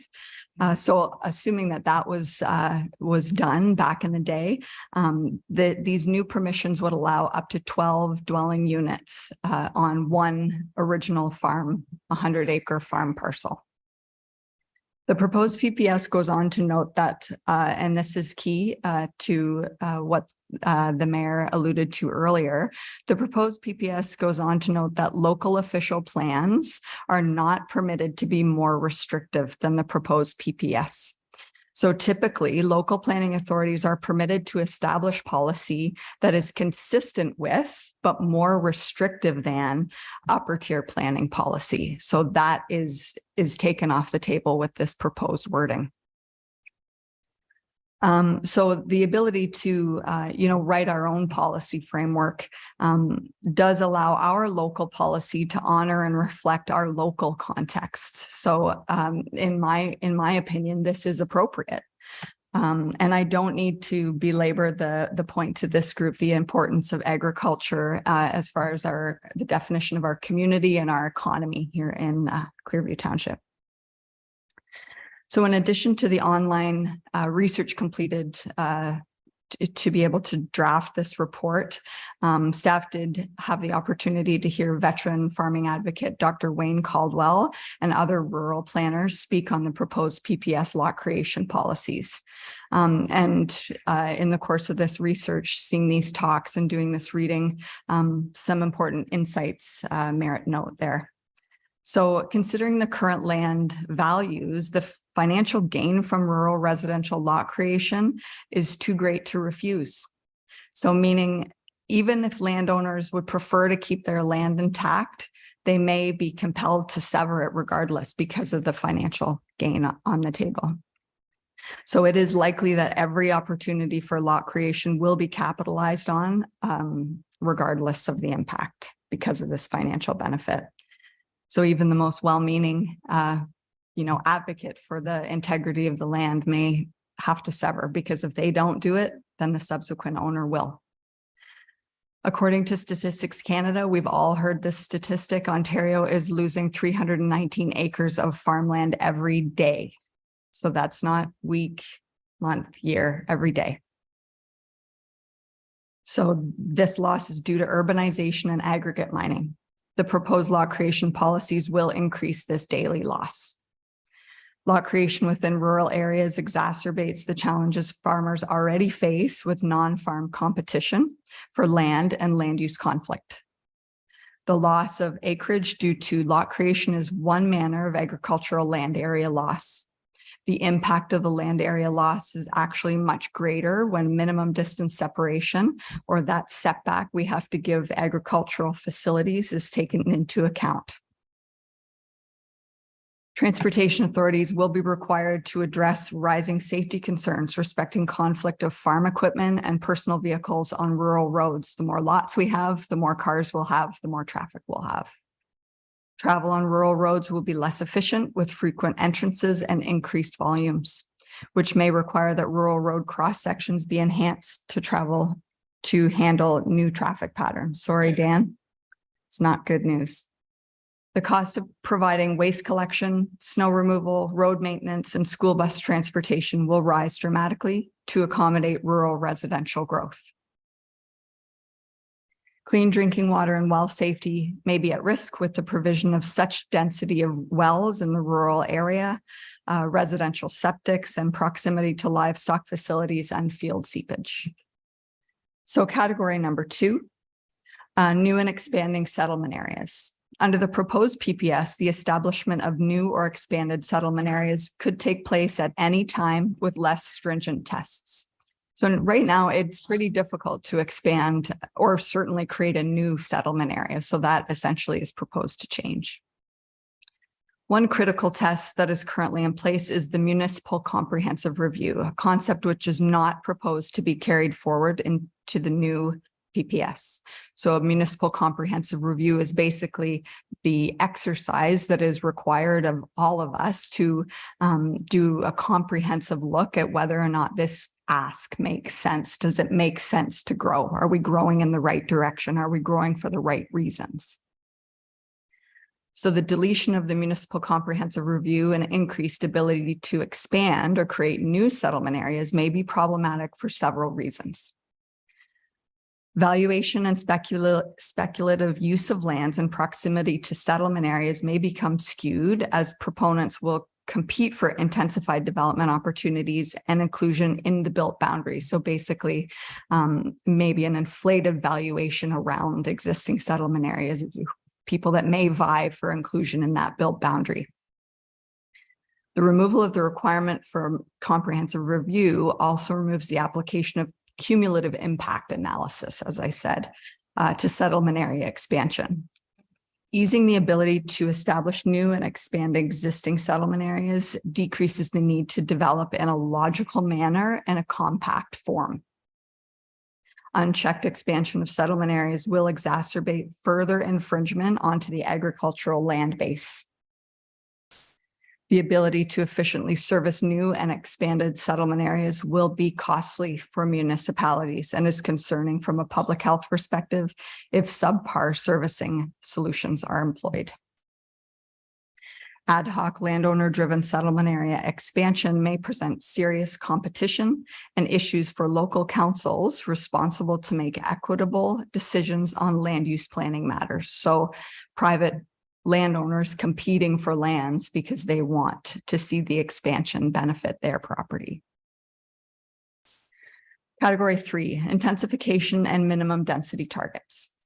So assuming that that was done back in the day, these new permissions would allow up to 12 dwelling units on one original farm, 100-acre farm parcel. The proposed PPS goes on to note that, and this is key to what the mayor alluded to earlier, the proposed PPS goes on to note that local official plans are not permitted to be more restrictive than the proposed PPS. So typically, local planning authorities are permitted to establish policy that is consistent with, but more restrictive than upper tier planning policy. So that is taken off the table with this proposed wording. So the ability to, write our own policy framework does allow our local policy to honor and reflect our local context. So in my opinion, this is appropriate. And I don't need to belabor the point to this group, the importance of agriculture as far as the definition of our community and our economy here in Clearview Township. So in addition to the online research completed to be able to draft this report, staff did have the opportunity to hear veteran farming advocate Dr. Wayne Caldwell and other rural planners speak on the proposed PPS lot creation policies. And in the course of this research, seeing these talks and doing this reading, some important insights merit note there. So considering the current land values, the financial gain from rural residential lot creation is too great to refuse. So meaning even if landowners would prefer to keep their land intact, they may be compelled to sever it regardless because of the financial gain on the table. So it is likely that every opportunity for lot creation will be capitalized on regardless of the impact because of this financial benefit. So even the most well-meaning, advocate for the integrity of the land may have to sever because if they don't do it, then the subsequent owner will. According to Statistics Canada, we've all heard this statistic. Ontario is losing 319 acres of farmland every day. So that's not week, month, year, every day. So this loss is due to urbanization and aggregate mining. The proposed lot creation policies will increase this daily loss. Lot creation within rural areas exacerbates the challenges farmers already face with non-farm competition for land and land use conflict. The loss of acreage due to lot creation is one manner of agricultural land area loss. The impact of the land area loss is actually much greater when minimum distance separation or that setback we have to give agricultural facilities is taken into account. Transportation authorities will be required to address rising safety concerns respecting conflict of farm equipment and personal vehicles on rural roads. The more lots we have, the more cars we'll have, the more traffic we'll have. Travel on rural roads will be less efficient with frequent entrances and increased volumes, which may require that rural road cross sections be enhanced to handle new traffic patterns. Sorry, Dan, it's not good news. The cost of providing waste collection, snow removal, road maintenance, and school bus transportation will rise dramatically to accommodate rural residential growth. Clean drinking water and well safety may be at risk with the provision of such density of wells in the rural area, residential septics, and proximity to livestock facilities and field seepage. So category number 2, new and expanding settlement areas. Under the proposed PPS, the establishment of new or expanded settlement areas could take place at any time with less stringent tests. So right now, it's pretty difficult to expand or certainly create a new settlement area. So that essentially is proposed to change. One critical test that is currently in place is the municipal comprehensive review, a concept which is not proposed to be carried forward into the new PPS. So a municipal comprehensive review is basically the exercise that is required of all of us to do a comprehensive look at whether or not this ask makes sense. Does it make sense to grow? Are we growing in the right direction? Are we growing for the right reasons? So the deletion of the municipal comprehensive review and increased ability to expand or create new settlement areas may be problematic for several reasons. Valuation and speculative use of lands in proximity to settlement areas may become skewed as proponents will compete for intensified development opportunities and inclusion in the built boundaries. So basically, maybe an inflated valuation around existing settlement areas, people that may vie for inclusion in that built boundary. The removal of the requirement for comprehensive review also removes the application of cumulative impact analysis, as I said, to settlement area expansion. Easing the ability to establish new and expand existing settlement areas decreases the need to develop in a logical manner and a compact form. Unchecked expansion of settlement areas will exacerbate further infringement onto the agricultural land base. The ability to efficiently service new and expanded settlement areas will be costly for municipalities and is concerning from a public health perspective if subpar servicing solutions are employed. Ad hoc landowner-driven settlement area expansion may present serious competition and issues for local councils responsible to make equitable decisions on land use planning matters. So private landowners competing for lands because they want to see the expansion benefit their property. Category 3, intensification and minimum density targets.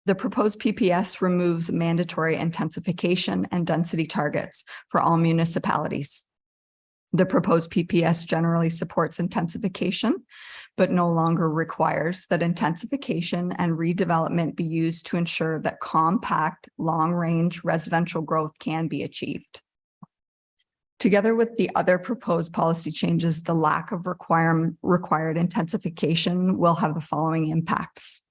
The proposed PPS removes mandatory intensification and density targets for all municipalities. The proposed PPS generally supports intensification, but no longer requires that intensification and redevelopment be used to ensure that compact, long-range residential growth can be achieved. Together with the other proposed policy changes, the lack of required intensification will have the following impacts.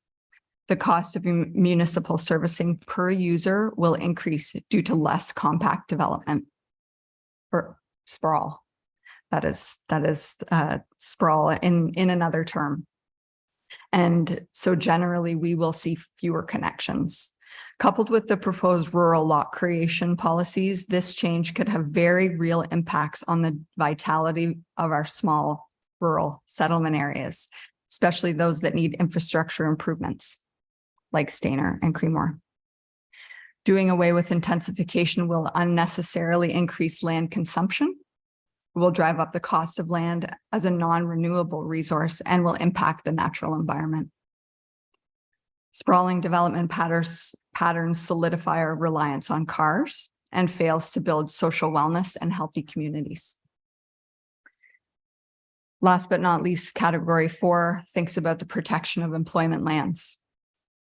The cost of municipal servicing per user will increase due to less compact development or sprawl. That is sprawl in another term. And so generally we will see fewer connections. Coupled with the proposed rural lot creation policies, this change could have very real impacts on the vitality of our small rural settlement areas, especially those that need infrastructure improvements like Stayner and Creemore. Doing away with intensification will unnecessarily increase land consumption, will drive up the cost of land as a non-renewable resource, and will impact the natural environment. Sprawling development patterns solidify our reliance on cars and fails to build social wellness and healthy communities. Last but not least, category 4 thinks about the protection of employment lands.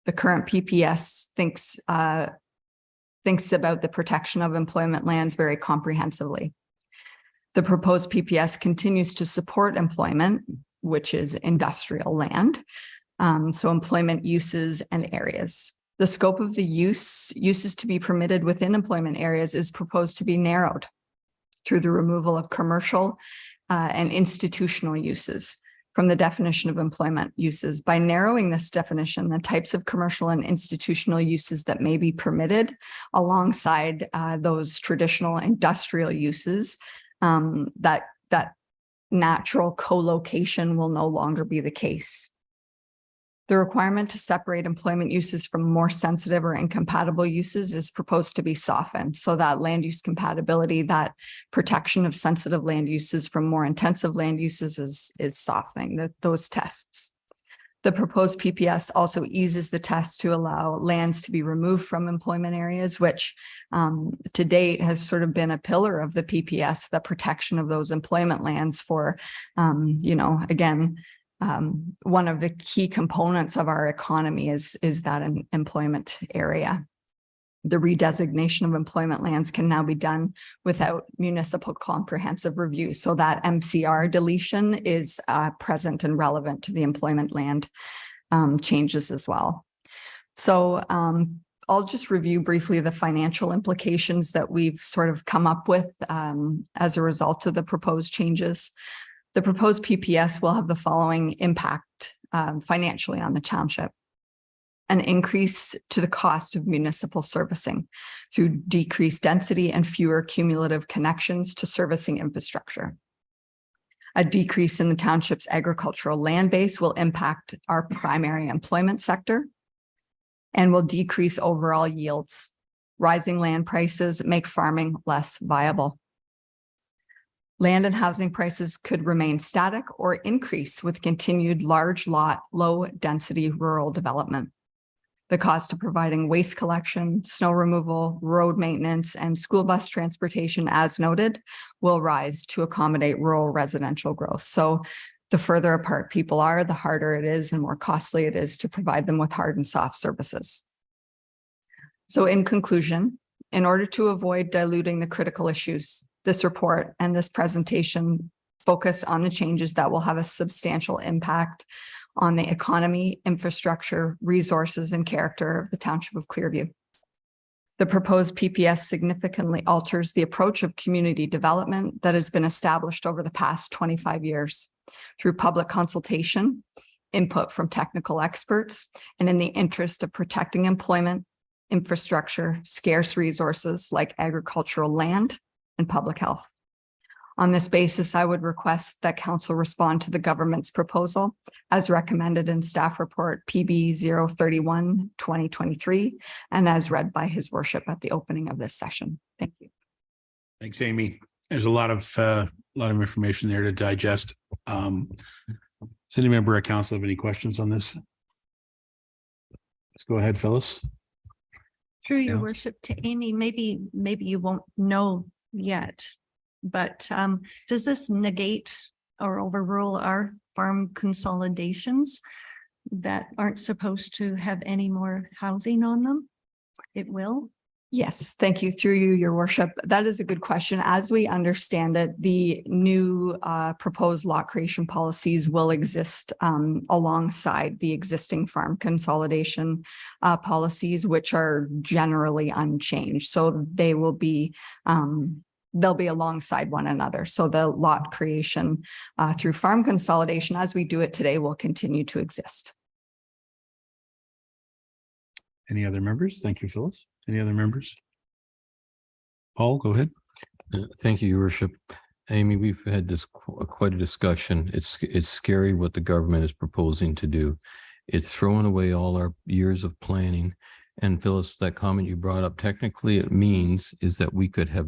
The current PPS thinks about the protection of employment lands very comprehensively. The proposed PPS continues to support employment, which is industrial land, so employment uses and areas. The scope of the uses to be permitted within employment areas is proposed to be narrowed through the removal of commercial and institutional uses from the definition of employment uses. By narrowing this definition, the types of commercial and institutional uses that may be permitted alongside those traditional industrial uses, that natural co-location will no longer be the case. The requirement to separate employment uses from more sensitive or incompatible uses is proposed to be softened. So that land use compatibility, that protection of sensitive land uses from more intensive land uses is softening those tests. The proposed PPS also eases the test to allow lands to be removed from employment areas, which to date has sort of been a pillar of the PPS, the protection of those employment lands for, again, one of the key components of our economy is that an employment area. The redesignation of employment lands can now be done without municipal comprehensive review. So that MCR deletion is present and relevant to the employment land changes as well. So I'll just review briefly the financial implications that we've sort of come up with as a result of the proposed changes. The proposed PPS will have the following impact financially on the township. An increase to the cost of municipal servicing through decreased density and fewer cumulative connections to servicing infrastructure. A decrease in the township's agricultural land base will impact our primary employment sector and will decrease overall yields. Rising land prices make farming less viable. Land and housing prices could remain static or increase with continued large lot, low density rural development. The cost of providing waste collection, snow removal, road maintenance, and school bus transportation, as noted, will rise to accommodate rural residential growth. So the further apart people are, the harder it is and more costly it is to provide them with hard and soft services. So in conclusion, in order to avoid diluting the critical issues, this report and this presentation focus on the changes that will have a substantial impact on the economy, infrastructure, resources, and character of the township of Clearview. The proposed PPS significantly alters the approach of community development that has been established over the past 25 years through public consultation, input from technical experts, and in the interest of protecting employment, infrastructure, scarce resources like agricultural land, and public health. On this basis, I would request that council respond to the government's proposal as recommended in staff report PB 031, 2023, and as read by his worship at the opening of this session. Thank you. Thanks, Amy. There's a lot of information there to digest. Does any member of council have any questions on this? Let's go ahead, Phyllis. Through your Yeah. worship to Amy, maybe you won't know yet, but does this negate or overrule our farm consolidations that aren't supposed to have any more housing on them? It will? Yes, thank you. Through you, your worship. That is a good question. As we understand it, the new proposed lot creation policies will exist alongside the existing farm consolidation policies, which are generally unchanged. So they will be they'll be alongside one another. So the lot creation through farm consolidation, as we do it today, will continue to exist. Any other members? Thank you, Phyllis. Any other members? Paul, go ahead. Thank you, Your Worship. Amy, we've had this quite a discussion. It's scary what the government is proposing to do. It's throwing away all our years of planning. And Phyllis, that comment you brought up, technically it means is that we could have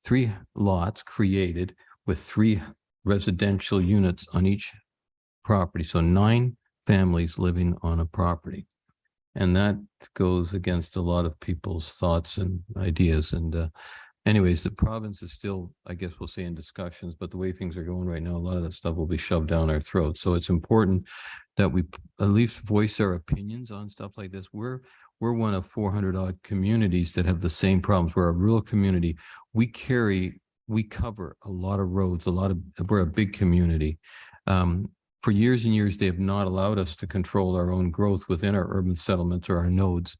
3 lots created with 3 residential units on each property. So 9 families living on a property. And that goes against a lot of people's thoughts and ideas. And anyways, the province is still, I guess we'll say, in discussions, but the way things are going right now, a lot of that stuff will be shoved down our throats. So it's important that we at least voice our opinions on stuff like this. We're one of 400 odd communities that have the same problems. We're a rural community. We cover a lot of roads, we're a big community. For years and years, they have not allowed us to control our own growth within our urban settlements or our nodes.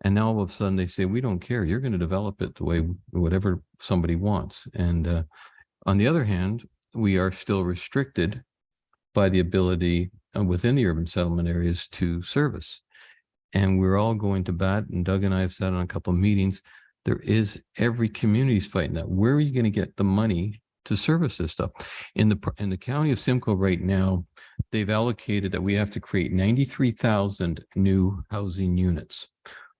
And now all of a sudden they say, we don't care. You're going to develop it the way, whatever somebody wants. And on the other hand, we are still restricted by the ability within the urban settlement areas to service. And we're all going to bat, and Doug and I have sat on a couple of meetings. Every community's fighting that. Where are you going to get the money to service this stuff. In the county of Simcoe right now, they've allocated that we have to create 93,000 new housing units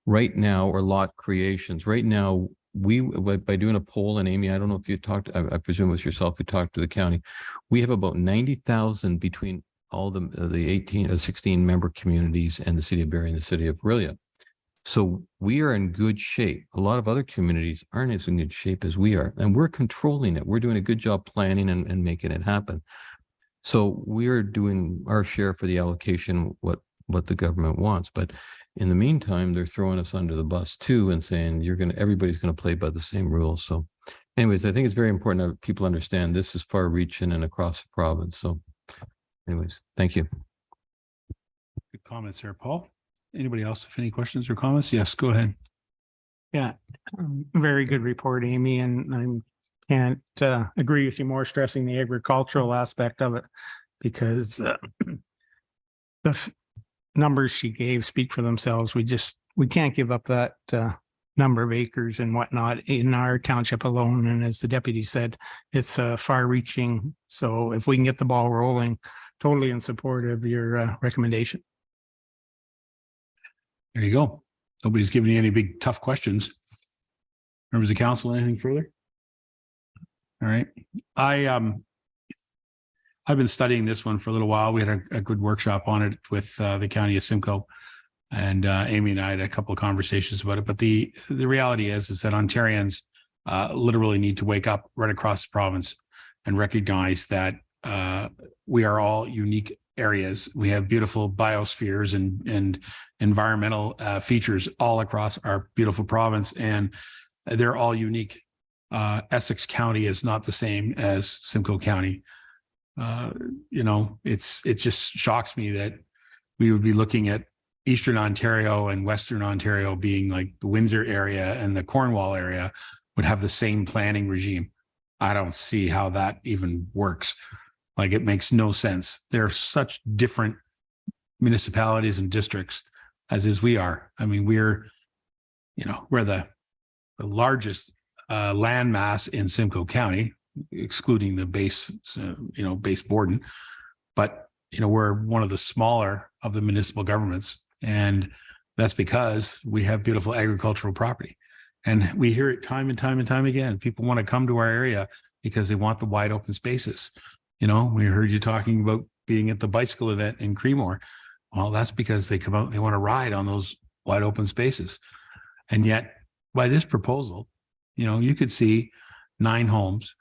right now, or lot creations. Right now, by doing a poll, and Amy, I don't know if you talked, I presume it was yourself who talked to the county. We have about 90,000 between all the 18 or 16 member communities and the city of Barrie and the city of Orillia. So we are in good shape. A lot of other communities aren't as in good shape as we are, and we're controlling it. We're doing a good job planning and making it happen. So we are doing our share for the allocation, what the government wants. But in the meantime, they're throwing us under the bus too and saying everybody's going to play by the same rules. So anyways, I think it's very important that people understand this is far reaching and across the province. So anyways, thank you. Good comments there, Paul. Anybody else have any questions or comments? Yes, go ahead. Yeah, very good report, Amy, and I can't agree with you more, stressing the agricultural aspect of it, because the numbers she gave speak for themselves. We can't give up that number of acres and whatnot in our township alone. And as the deputy said, it's far reaching. So if we can get the ball rolling, totally in support of your recommendation. There you go. Nobody's giving you any big tough questions. Members of council, anything further? All right. I've been studying this one for a little while. We had a good workshop on it with the county of Simcoe, and Amy and I had a couple of conversations about it. But the reality is that Ontarians literally need to wake up right across the province and recognize that we are all unique areas. We have beautiful biospheres and environmental features all across our beautiful province, and they're all unique. Essex County is not the same as Simcoe County. It just shocks me that we would be looking at Eastern Ontario and Western Ontario being like the Windsor area and the Cornwall area would have the same planning regime. I don't see how that even works. Like, it makes no sense. They're such different municipalities and districts as we are. I mean, we're the largest land mass in Simcoe County, excluding the base Borden, but we're one of the smaller of the municipal governments, and that's because we have beautiful agricultural property, and we hear it time and time and time again. People want to come to our area because they want the wide open spaces. We heard you talking about being at the bicycle event in Creemore. Well, that's because they come out, they want to ride on those wide open spaces, and yet by this proposal, you could see 9 homes,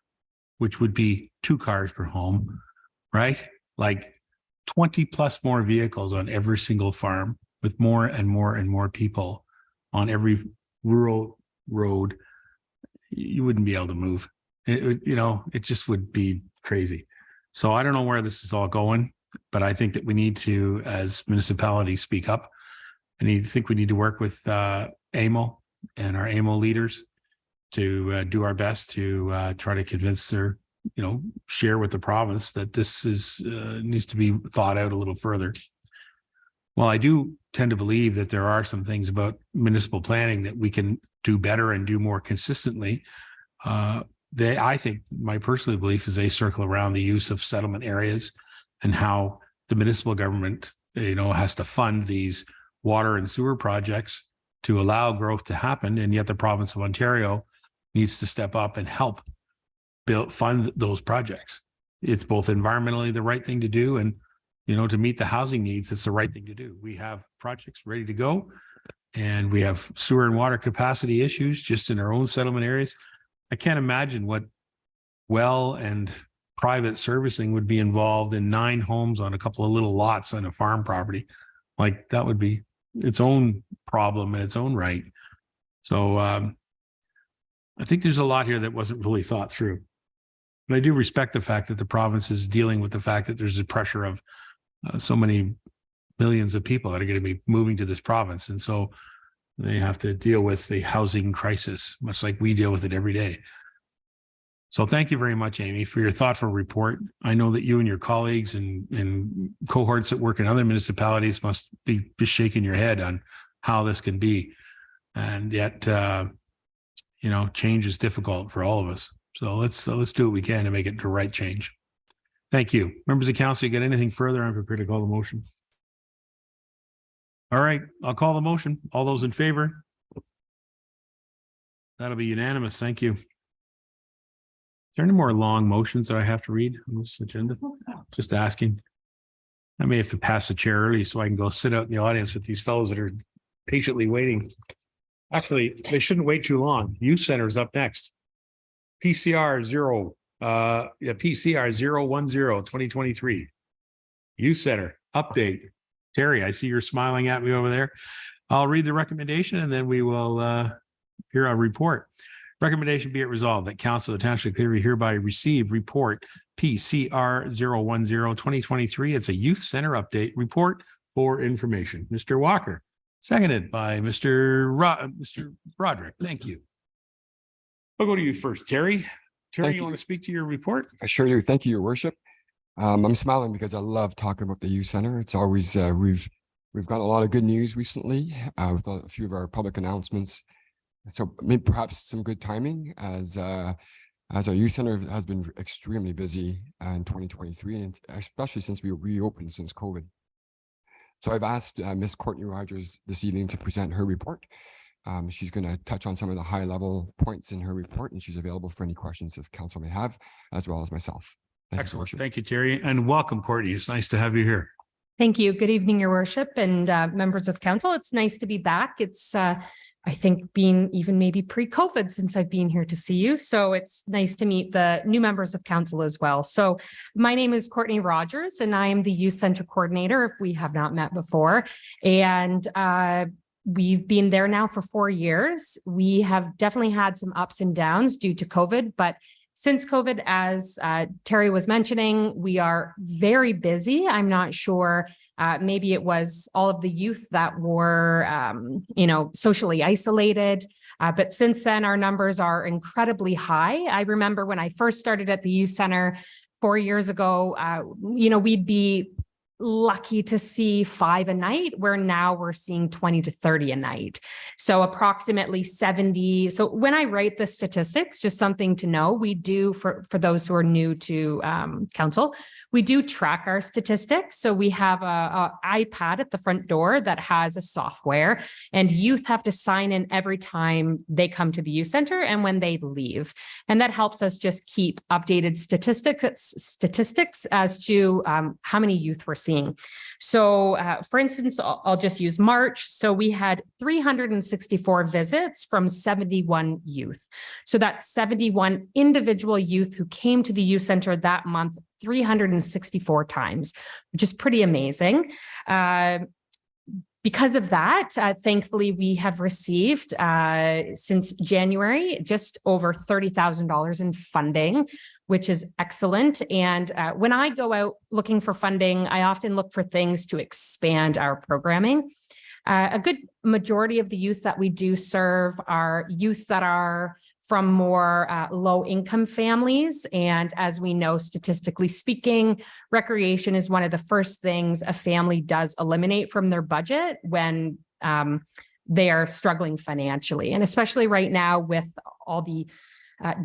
which would be 2 cars per home, right? Like 20 plus more vehicles on every single farm, with more and more and more people on every rural road. You wouldn't be able to move. It just would be crazy. So I don't know where this is all going, but I think that we need to, as municipalities, speak up. I think we need to work with AMO and our AMO leaders to do our best to try to convince their, share with the province that this needs to be thought out a little further. While I do tend to believe that there are some things about municipal planning that we can do better and do more consistently, I think my personal belief is they circle around the use of settlement areas and how the municipal government, has to fund these water and sewer projects to allow growth to happen. And yet the province of Ontario needs to step up and help fund those projects. It's both environmentally the right thing to do, and, to meet the housing needs, it's the right thing to do. We have projects ready to go, and we have sewer and water capacity issues just in our own settlement areas. I can't imagine what well and private servicing would be involved in 9 homes on a couple of little lots on a farm property. Like, that would be its own problem in its own right. So I think there's a lot here that wasn't really thought through. But I do respect the fact that the province is dealing with the fact that there's a pressure of so many millions of people that are going to be moving to this province. And so they have to deal with the housing crisis, much like we deal with it every day. So thank you very much, Amy, for your thoughtful report. I know that you and your colleagues and cohorts that work in other municipalities must be just shaking your head on how this can be. And yet, change is difficult for all of us. So let's do what we can to make it the right change. Thank you. Members of council, you got anything further? I'm prepared to call the motion. All right, I'll call the motion. All those in favor? That'll be unanimous. Thank you. Is there any more long motions that I have to read on this agenda? Just asking. I may have to pass the chair early so I can go sit out in the audience with these fellows that are patiently waiting. Actually, they shouldn't wait too long. Youth Center is up next. PCR 010 2023. Youth Center update. Terry, I see you're smiling at me over there. I'll read the recommendation and then we will hear a report. Recommendation be it resolved that Council of the Township of Clearview hereby receive report PCR 010 2023. It's a Youth Center update report for information. Mr. Walker, seconded by Mr. Broderick. Thank you. I'll go to you first, Terry. Terry, you want to speak to your report? I sure do. Thank you, Your Worship. I'm smiling because I love talking about the youth center. It's always we've got a lot of good news recently with a few of our public announcements. So maybe perhaps some good timing as our youth center has been extremely busy in 2023, and especially since we reopened since COVID. So I've asked Ms. Courtney Rogers this evening to present her report. She's going to touch on some of the high level points in her report, and she's available for any questions if council may have, as well as myself. Excellent. Thank you, Terry. And welcome, Courtney. It's nice to have you here. Thank you. Good evening, Your Worship and members of council. It's nice to be back. It's, I think, been even maybe pre-COVID since I've been here to see you. So it's nice to meet the new members of council as well. So my name is Courtney Rogers, and I am the Youth Center Coordinator, if we have not met before. And we've been there now for 4 years. We have definitely had some ups and downs due to COVID, but since COVID, as Terry was mentioning, we are very busy. I'm not sure, maybe it was all of the youth that were, socially isolated. But since then, our numbers are incredibly high. I remember when I first started at the youth center 4 years ago, we'd be lucky to see 5 a night, where now we're seeing 20 to 30 a night. So approximately 70. So when I write the statistics, just something to know, we do, for those who are new to council, we do track our statistics. So we have a iPad at the front door that has a software, and youth have to sign in every time they come to the youth center and when they leave. And that helps us just keep updated statistics as to how many youth we're seeing. So for instance, I'll just use March. So we had 364 visits from 71 youth. So that's 71 individual youth who came to the youth center that month 364 times, which is pretty amazing. Because of that, thankfully, we have received since January just over $30,000 in funding, which is excellent. And when I go out looking for funding, I often look for things to expand our programming. A good majority of the youth that we do serve are youth that are from more low-income families. And as we know, statistically speaking, recreation is one of the first things a family does eliminate from their budget when they are struggling financially. And especially right now with all the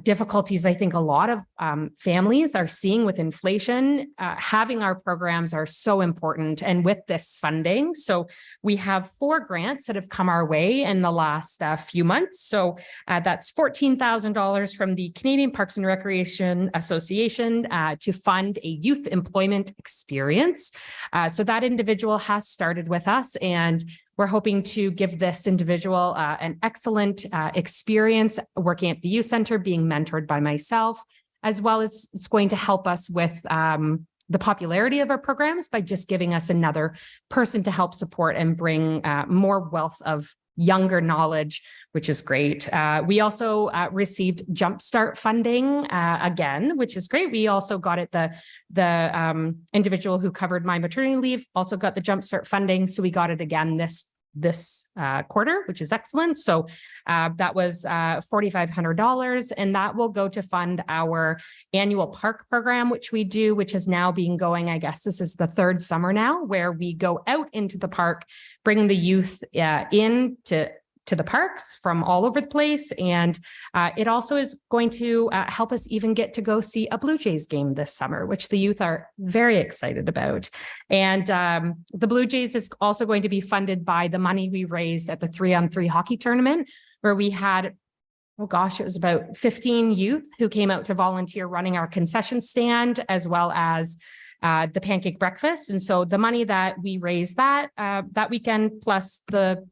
difficulties I think a lot of families are seeing with inflation, having our programs are so important. And with this funding, so we have 4 grants that have come our way in the last few months. So that's $14,000 from the Canadian Parks and Recreation Association to fund a youth employment experience. So that individual has started with us, and we're hoping to give this individual an excellent experience working at the youth center, being mentored by myself, as well as it's going to help us with the popularity of our programs by just giving us another person to help support and bring more wealth of younger knowledge, which is great. We also received Jumpstart funding again, which is great. We also got it, the individual who covered my maternity leave also got the Jumpstart funding. So we got it again this quarter, which is excellent. So that was $4,500, and that will go to fund our annual park program, which we do, which has now been going, I guess this is the 3rd summer now, where we go out into the park, bring the youth in to to the parks from all over the place. And it also is going to help us even get to go see a Blue Jays game this summer, which the youth are very excited about. And the Blue Jays is also going to be funded by the money we raised at the 3-on-3 hockey tournament, where we had, oh gosh, it was about 15 youth who came out to volunteer running our concession stand, as well as the pancake breakfast. And so the money that we raised that weekend, plus the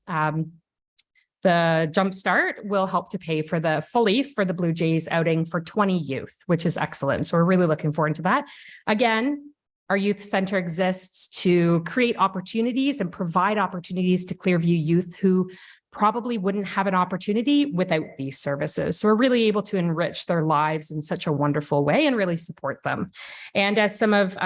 Jumpstart, will help to pay for the Blue Jays outing for 20 youth, which is excellent. So we're really looking forward to that. Again, our youth center exists to create opportunities and provide opportunities to Clearview youth who probably wouldn't have an opportunity without these services. So we're really able to enrich their lives in such a wonderful way and really support them. And as some of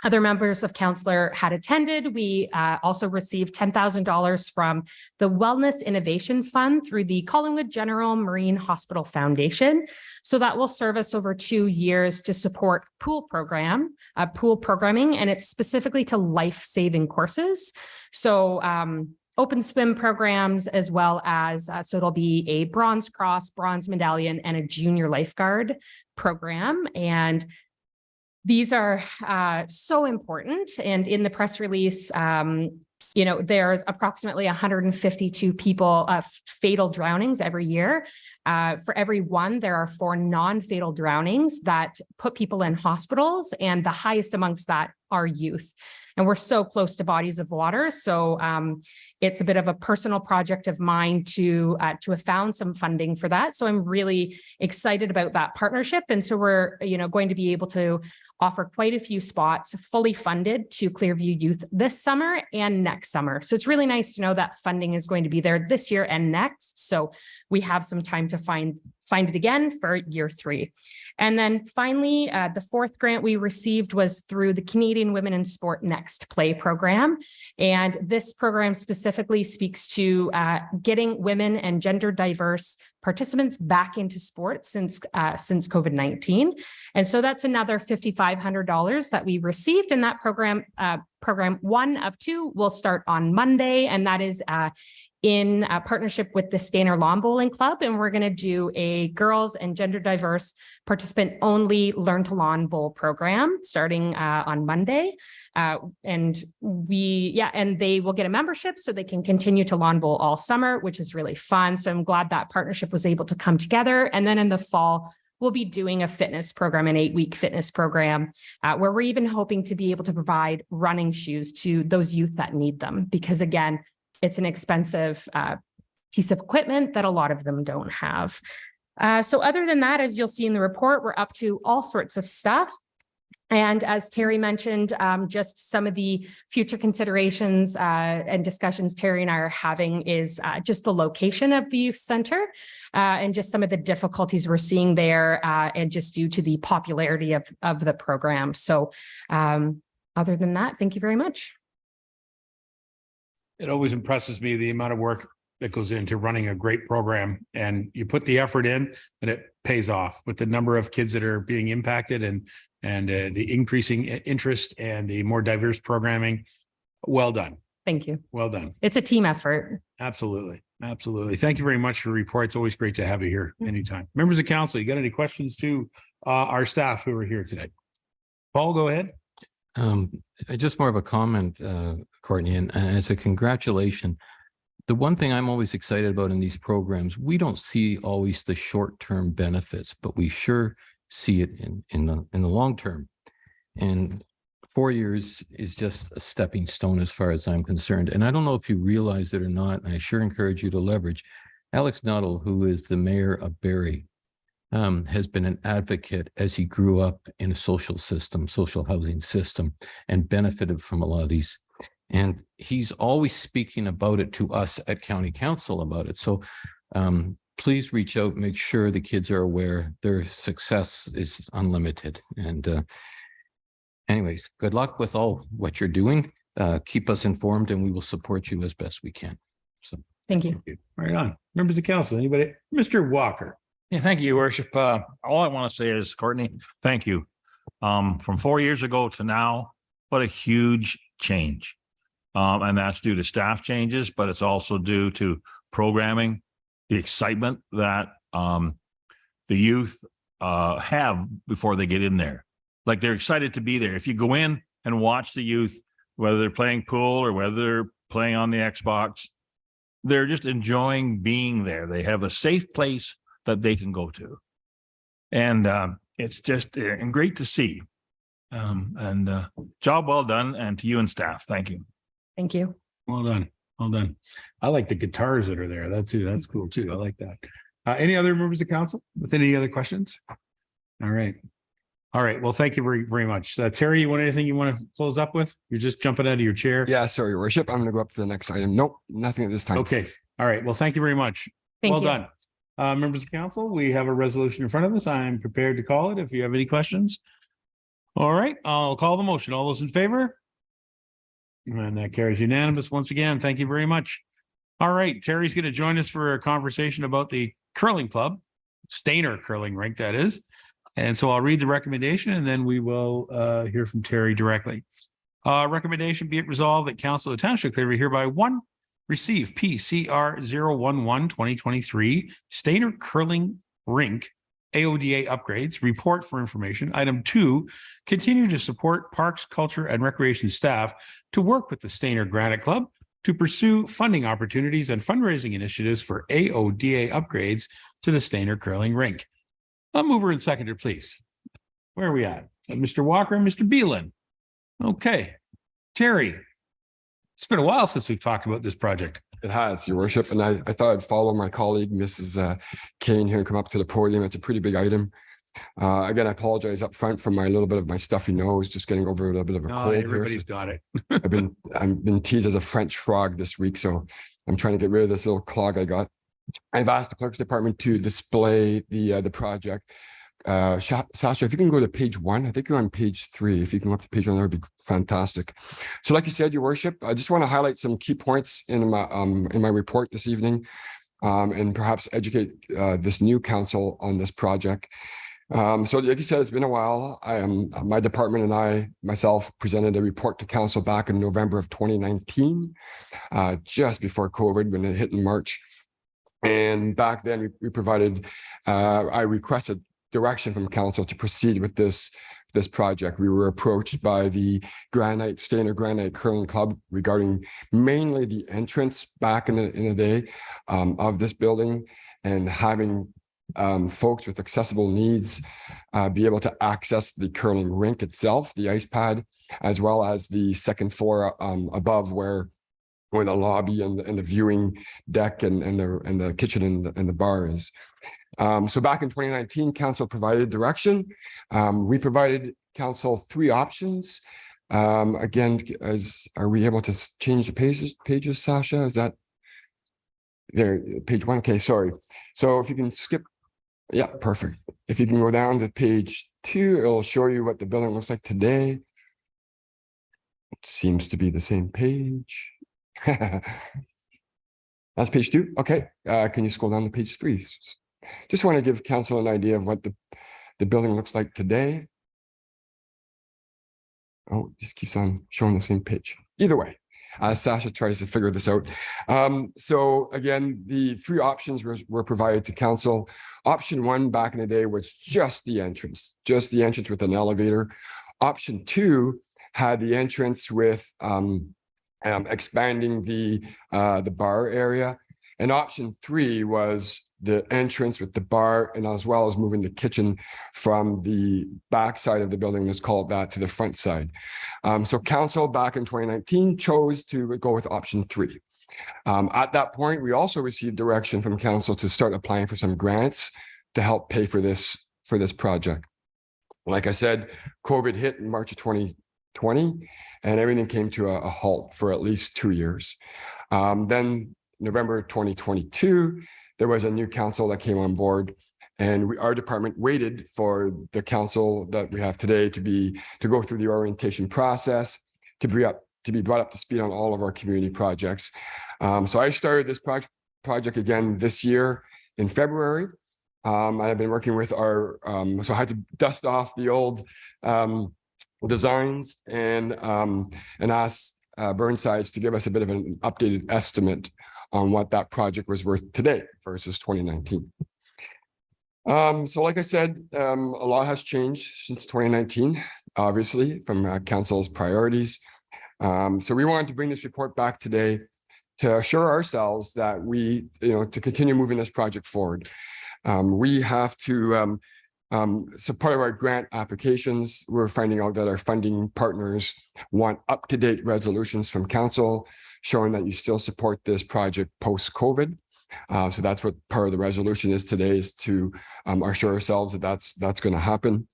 other members of council had attended, we also received $10,000 from the Wellness Innovation Fund through the Collingwood General Marine Hospital Foundation. So that will serve us over 2 years to support pool programming, and it's specifically to life-saving courses. So open swim programs, as well as, so it'll be a bronze cross, bronze medallion, and a junior lifeguard program. And these are so important. And in the press release, there's approximately 152 people, fatal drownings every year. For every one, there are 4 non-fatal drownings that put people in hospitals, and the highest amongst that are youth. And we're so close to bodies of water. So it's a bit of a personal project of mine to have found some funding for that. So I'm really excited about that partnership. And so we're, going to be able to offer quite a few spots fully funded to Clearview youth this summer and next summer. So it's really nice to know that funding is going to be there this year and next. So we have some time to find it again for year 3. And then finally, the 4th grant we received was through the Canadian Women in Sport Next Play program. And this program specifically speaks to getting women and gender diverse participants back into sports since COVID-19. And so that's another $5,500 that we received in that program. Program 1 of 2 will start on Monday, and that is in partnership with the Stainer Lawn Bowling Club. And we're going to do a girls and gender diverse participant only Learn to Lawn Bowl program starting on Monday. And they will get a membership so they can continue to lawn bowl all summer, which is really fun. So I'm glad that partnership was able to come together. And then in the fall, we'll be doing a fitness program, an 8-week fitness program, where we're even hoping to be able to provide running shoes to those youth that need them. Because again, it's an expensive piece of equipment that a lot of them don't have. So other than that, as you'll see in the report, we're up to all sorts of stuff. And as Terry mentioned, just some of the future considerations and discussions Terry and I are having is just the location of the youth center and just some of the difficulties we're seeing there and just due to the popularity of the program. So other than that, thank you very much. It always impresses me the amount of work that goes into running a great program, and you put the effort in and it pays off with the number of kids that are being impacted and the increasing interest and the more diverse programming. Well done. Thank you. Well done. It's a team effort. Absolutely. Absolutely. Thank you very much for the report. It's always great to have you here anytime. Members of council, you got any questions to our staff who are here today? Paul, go ahead. Just more of a comment, Courtney, and as a congratulation. The one thing I'm always excited about in these programs, we don't see always the short-term benefits, but we sure see it in the long term. And 4 years is just a stepping stone as far as I'm concerned. And I don't know if you realize it or not, and I sure encourage you to leverage. Alex Nuttall, who is the mayor of Barrie, has been an advocate as he grew up in a social housing system, and benefited from a lot of these. And he's always speaking about it to us at County Council about it. So please reach out, make sure the kids are aware their success is unlimited. And anyways, good luck with all what you're doing. Keep us informed and we will support you as best we can. So thank you. Right on. Members of council, anybody? Mr. Walker. Yeah, thank you, Your Worship. All I want to say is, Courtney, thank you. From 4 years ago to now, what a huge change. And that's due to staff changes, but it's also due to programming, the excitement that the youth have before they get in there. Like they're excited to be there. If you go in and watch the youth, whether they're playing pool or whether they're playing on the Xbox, they're just enjoying being there. They have a safe place that they can go to. And it's just great to see. Job well done. And to you and staff, thank you. Thank you. Well done. Well done. I like the guitars that are there. That's cool too. I like that. Any other members of council with any other questions? All right. All right. Well, thank you very, very much. Terry, you want anything you want to close up with? You're just jumping out of your chair. Yeah, sorry, your worship. I'm going to go up to the next item. Nope, nothing at this time. Okay. All right. Well, thank you very much. Thank Well you. done. Members of council, we have a resolution in front of us. I'm prepared to call it if you have any questions. All right. I'll call the motion. All those in favor? And that carries unanimous. Once again, thank you very much. All right. Terry's going to join us for a conversation about the curling club, Stainer curling rink, that is. And so I'll read the recommendation and then we will hear from Terry directly. Recommendation be it resolved that Council of Township Clearview hereby one, receive PCR 011 2023 Stainer curling rink AODA upgrades, report for information. Item 2, continue to support Parks, Culture and Recreation staff to work with the Stainer Granite Club to pursue funding opportunities and fundraising initiatives for AODA upgrades to the Stainer curling rink. A mover and seconder, please. Where are we at? Mr. Walker and Mr. Beelan. Okay. Terry, it's been a while since we've talked about this project. It has, your worship. And I thought I'd follow my colleague, Mrs. Kane here, and come up to the podium. It's a pretty big item. Again, I apologize up front for my little bit of my stuffy nose, just getting over a little bit of a No, cold everybody's here. got it. I've been teased as a French frog this week, so I'm trying to get rid of this little clog I got. I've asked the clerk's department to display the project. Sasha, if you can go to page 1, I think you're on page 3. If you can go up to page 1, that would be fantastic. So like you said, your worship, I just want to highlight some key points in my report this evening, and perhaps educate this new council on this project. So like you said, it's been a while. My department and I myself presented a report to council back in November of 2019, just before COVID, when it hit in March. And back then we provided, I requested direction from council to proceed with this project. We were approached by the Stainer Granite Curling Club regarding mainly the entrance back in the day of this building, and having folks with accessible needs be able to access the curling rink itself, the ice pad, as well as the second floor above where the lobby and the viewing deck and the kitchen and the bar is. So back in 2019, council provided direction. We provided council 3 options. Again, are we able to change the pages, Sasha? Is that there? Page 1. Okay, sorry. So if you can skip. Yeah, perfect. If you can go down to page 2, it'll show you what the building looks like today. It seems to be the same page. That's page 2. Okay. Can you scroll down to page 3? Just want to give council an idea of what the building looks like today. Oh, it just keeps on showing the same page. Either way, Sasha tries to figure this out. So again, the 3 options were provided to council. Option 1 back in the day was just the entrance with an elevator. Option 2 had the entrance with expanding the bar area. And option 3 was the entrance with the bar, and as well as moving the kitchen from the back side of the building, let's call it that, to the front side. So council back in 2019 chose to go with option 3. At that point, we also received direction from council to start applying for some grants to help pay for this project. Like I said, COVID hit in March of 2020, and everything came to a halt for at least 2 years. Then November 2022, there was a new council that came on board, and our department waited for the council that we have today to go through the orientation process, to be brought up to speed on all of our community projects. So I started this project again this year in February. I've been working with our, so I had to dust off the old designs and ask Burnsides to give us a bit of an updated estimate on what that project was worth today versus 2019. So like I said, a lot has changed since 2019, obviously, from council's priorities. So we wanted to bring this report back today to assure ourselves that we, to continue moving this project forward. We have to, so part of our grant applications, we're finding out that our funding partners want up-to-date resolutions from council showing that you still support this project post-COVID. So that's what part of the resolution is today, is to assure ourselves that that's going to happen.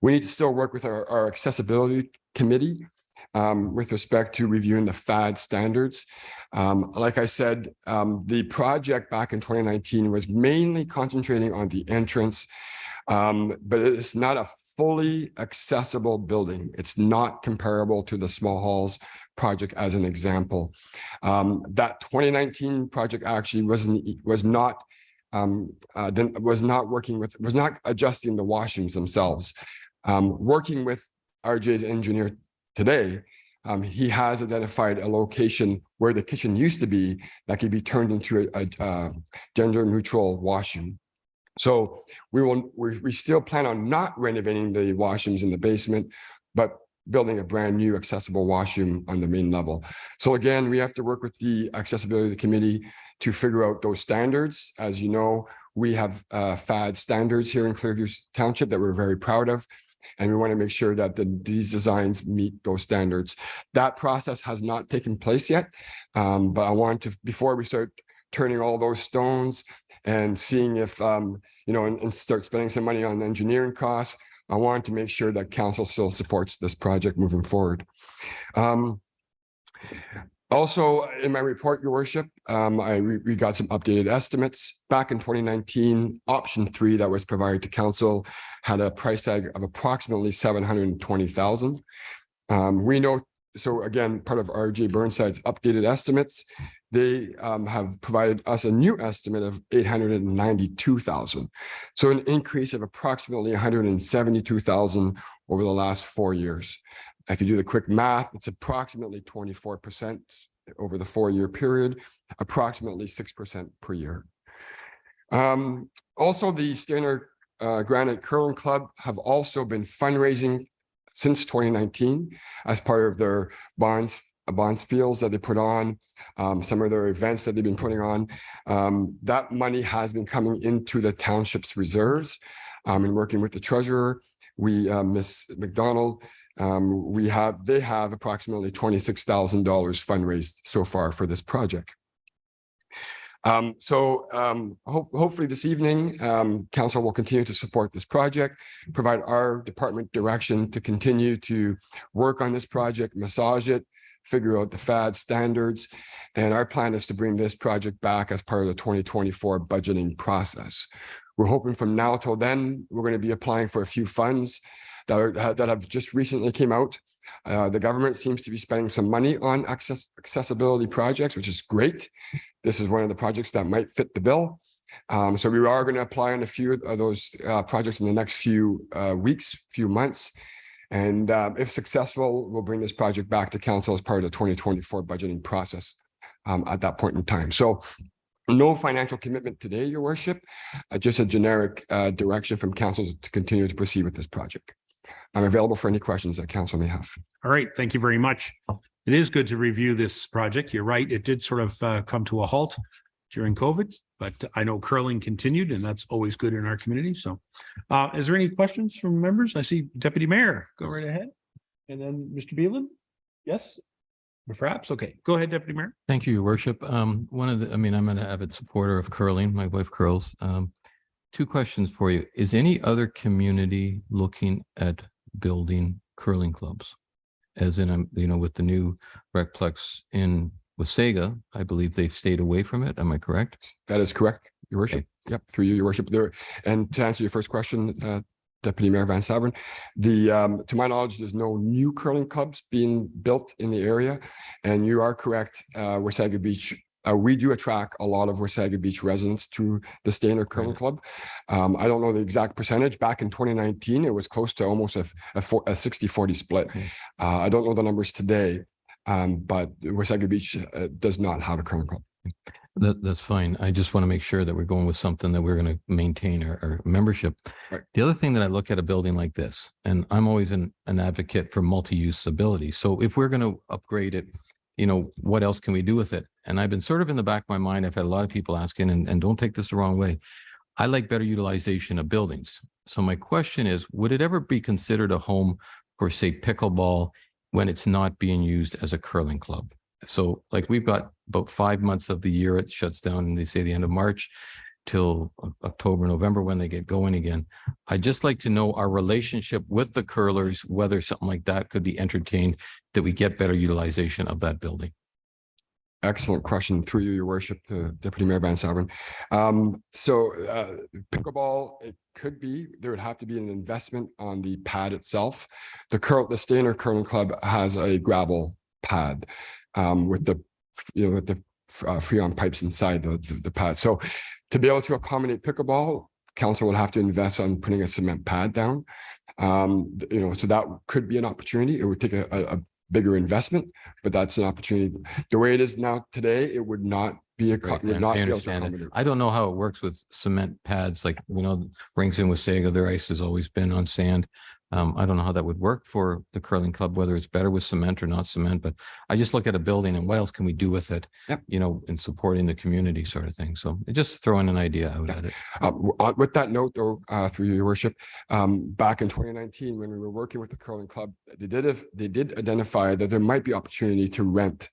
We need to still work with our accessibility committee with respect to reviewing the FAD standards. Like I said, the project back in 2019 was mainly concentrating on the entrance, but it's not a fully accessible building. It's not comparable to the small halls project as an example. That 2019 project actually was not adjusting the washrooms themselves. Working with RJ's engineer today, he has identified a location where the kitchen used to be that could be turned into a gender neutral washroom. So we still plan on not renovating the washrooms in the basement, but building a brand new accessible washroom on the main level. So again, we have to work with the accessibility committee to figure out those standards. As you know, we have FAD standards here in Clearview Township that we're very proud of. And we want to make sure that these designs meet those standards. That process has not taken place yet, but I want to, before we start turning all those stones and seeing if, and start spending some money on engineering costs, I want to make sure that council still supports this project moving forward. Also, in my report, Your Worship, we got some updated estimates. Back in 2019, option 3 that was provided to council had a price tag of approximately $720,000. We know, so again, part of RJ Burnside's updated estimates, they have provided us a new estimate of $892,000. So an increase of approximately $172,000 over the last 4 years. If you do the quick math, it's approximately 24% over the 4-year period, approximately 6% per year. Also, the Standard Granite Curling Club have also been fundraising since 2019 as part of their bonds fields that they put on, some of their events that they've been putting on. That money has been coming into the township's reserves. And working with the treasurer, Miss McDonald, they have approximately $26,000 fundraised so far for this project. Hopefully this evening, council will continue to support this project, provide our department direction to continue to work on this project, massage it, figure out the FAD standards. And our plan is to bring this project back as part of the 2024 budgeting process. We're hoping from now till then, we're going to be applying for a few funds that have just recently came out. The government seems to be spending some money on accessibility projects, which is great. This is one of the projects that might fit the bill. So we are going to apply on a few of those projects in the next few weeks, few months. And if successful, we'll bring this project back to council as part of the 2024 budgeting process at that point in time. So no financial commitment today, Your Worship, just a generic direction from council to continue to proceed with this project. I'm available for any questions that council may have. All right, thank you very much. It is good to review this project. You're right, it did sort of come to a halt during COVID, but I know curling continued, and that's always good in our community. So is there any questions from members? I see Deputy Mayor, go right ahead. And then Mr. Beelan? Yes? Perhaps? Okay, go ahead, Deputy Mayor. Thank you, Your Worship. I'm an avid supporter of curling. My wife curls. 2 questions for you. Is any other community looking at building curling clubs? As in, with the new Recplex in Wasaga, I believe they've stayed away from it. Am I correct? That is correct, Your Worship. Okay. Yep, through you, Your Worship. And to answer your first question, Deputy Mayor Van Sabern, to my knowledge, there's no new curling clubs being built in the area. And you are correct, Wasaga Beach. We do attract a lot of Wasaga Beach residents to the Standard Curling Club. I don't know the exact percentage. Back in 2019, it was close to almost a 60-40 split. I don't know the numbers today, But Wasaga Beach does not have a curling club. That's fine. I just want to make sure that we're going with something that we're going to maintain our membership. Right. The other thing that I look at a building like this, and I'm always an advocate for multi-use ability. So if we're going to upgrade it, what else can we do with it? And I've been sort of in the back of my mind, I've had a lot of people asking, and don't take this the wrong way. I like better utilization of buildings. So my question is, would it ever be considered a home for, say, pickleball when it's not being used as a curling club? So like we've got about 5 months of the year, it shuts down, and they say the end of March till October, November when they get going again. I'd just like to know our relationship with the curlers, whether something like that could be entertained, that we get better utilization of that building. Excellent question, through you, your worship, to Deputy Mayor Van Salvin. Pickleball, it could be, there would have to be an investment on the pad itself. The Stainer Curling Club has a gravel pad with the Freon pipes inside the pad. So to be able to accommodate pickleball, council would have to invest on putting a cement pad down. So that could be an opportunity. It would take a bigger investment, but that's an opportunity. The way it is now today, it would not be a Right, would not I be able to understand it. accommodate. I don't know how it works with cement pads, like, rings in Wasaga, their ice has always been on sand. I don't know how that would work for the curling club, whether it's better with cement or not cement, but I just look at a building and what else can we do with it? Yep. In supporting the community sort of thing. So just throwing an idea out at it. With that note, though, through your worship, back in 2019, when we were working with the curling club, they did identify that there might be opportunity to rent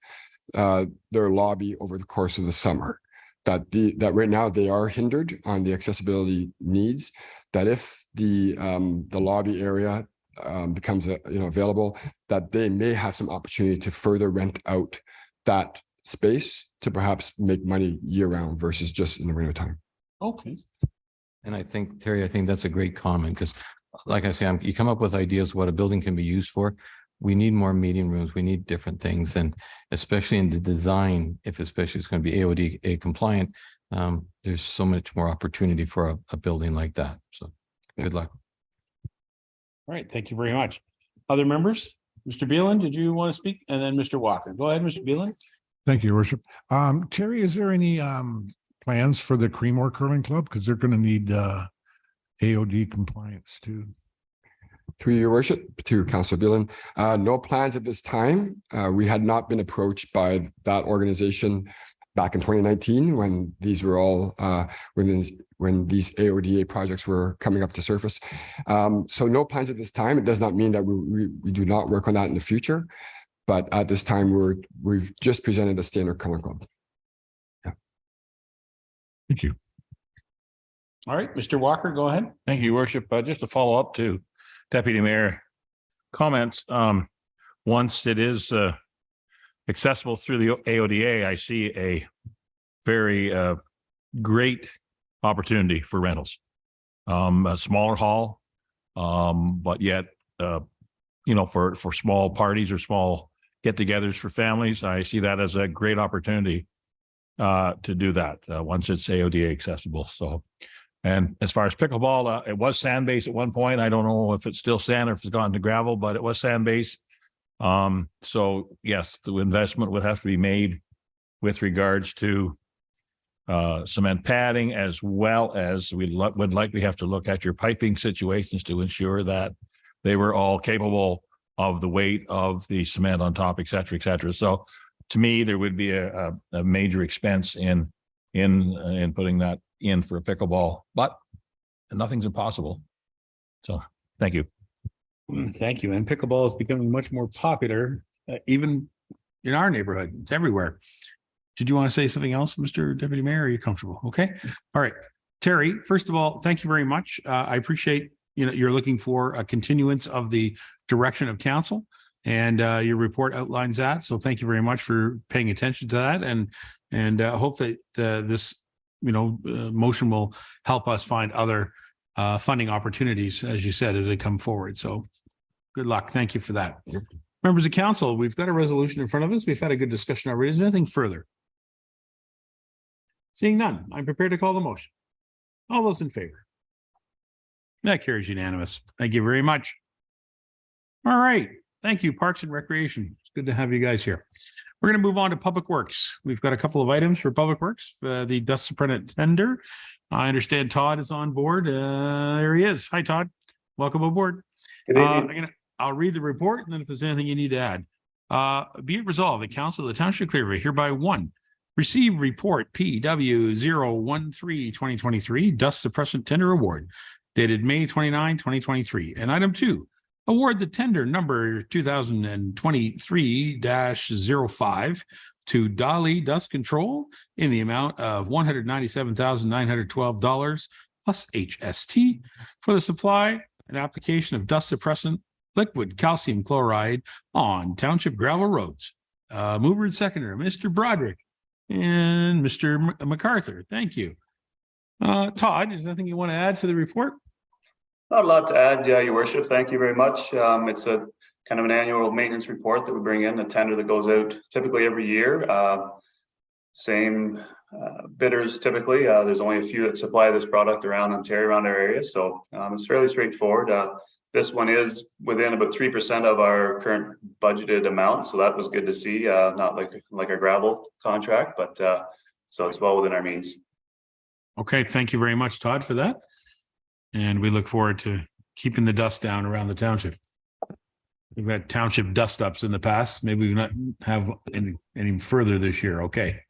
their lobby over the course of the summer. That right now they are hindered on the accessibility needs. That if the lobby area becomes available, that they may have some opportunity to further rent out that space to perhaps make money year round versus just in the winter time. Okay. And I think, Terry, that's a great comment, because like I say, you come up with ideas what a building can be used for. We need more meeting rooms. We need different things. And especially in the design, especially it's going to be AODA compliant, there's so much more opportunity for a building like that. So good luck. All right. Thank you very much. Other members? Mr. Beelan, did you want to speak? And then Mr. Walker. Go ahead, Mr. Beelan. Thank you, Your Worship. Terry, is there any plans for the Creemore Curling Club? Because they're going to need AOD compliance too. Through your worship, to Councillor Beelan, no plans at this time. We had not been approached by that organization back in 2019 when these were all when these AODA projects were coming up to surface. So no plans at this time. It does not mean that we do not work on that in the future, but at this time we've just presented the Stainer Curling Club. Yeah. Thank you. All right, Mr. Walker, go ahead. Thank you, Your worship. Just to follow up to Deputy Mayor comments, once it is accessible through the AODA, I see a very great opportunity for rentals. A smaller hall, but yet for small parties or small get-togethers for families, I see that as a great opportunity to do that once it's AODA accessible. So. And as far as pickleball, it was sand-based at one point. I don't know if it's still sand or if it's gone to gravel, but it was sand-based. So yes, the investment would have to be made with regards to cement padding, as well as we would likely have to look at your piping situations to ensure that they were all capable of the weight of the cement on top, et cetera, et cetera. So to me, there would be a major expense in putting that in for a pickleball, but nothing's impossible. So thank you. Thank you. And pickleball is becoming much more popular, even in our neighborhood. It's everywhere. Did you want to say something else, Mr. Deputy Mayor? Are you comfortable? Okay. All right. Terry, first of all, thank you very much. I appreciate, you're looking for a continuance of the direction of council, and your report outlines that. So thank you very much for paying attention to that, and hope that this motion will help us find other funding opportunities, as you said, as they come forward. So good luck. Thank you for that. Members of council, we've got a resolution in front of us. We've had a good discussion already. Is there anything further? Seeing none, I'm prepared to call the motion. All those in favor? That carries unanimous. Thank you very much. All right. Thank you, Parks and Recreation. Good to have you guys here. We're going to move on to Public Works. We've got a couple of items for Public Works. The dust suppressant tender. I understand Todd is on board. There he is. Hi, Todd. Welcome aboard. I'll read the report, and then if there's anything you need to add. Be it resolved, the Council of the Township of Clearview hereby one, receive report PW 013-2023 dust suppressant tender award dated May 29, 2023. And item 2, award the tender number 2023-05 to Dali Dust Control in the amount of $197,912 plus HST for the supply and application of dust suppressant liquid calcium chloride on township gravel roads. Mover and seconder, Mr. Broderick and Mr. MacArthur. Thank you. Todd, is there anything you want to add to the report? Not a lot to add, your worship. Thank you very much. It's a kind of an annual maintenance report that we bring in, a tender that goes out typically every year. Same bidders typically. There's only a few that supply this product around Ontario, around our area. So it's fairly straightforward. This one is within about 3% of our current budgeted amount. So that was good to see, not like our gravel contract, but so it's well within our means. Okay, thank you very much, Todd, for that. And we look forward to keeping the dust down around the township. We've had township dust ups in the past. Maybe we not have any further this year. Okay.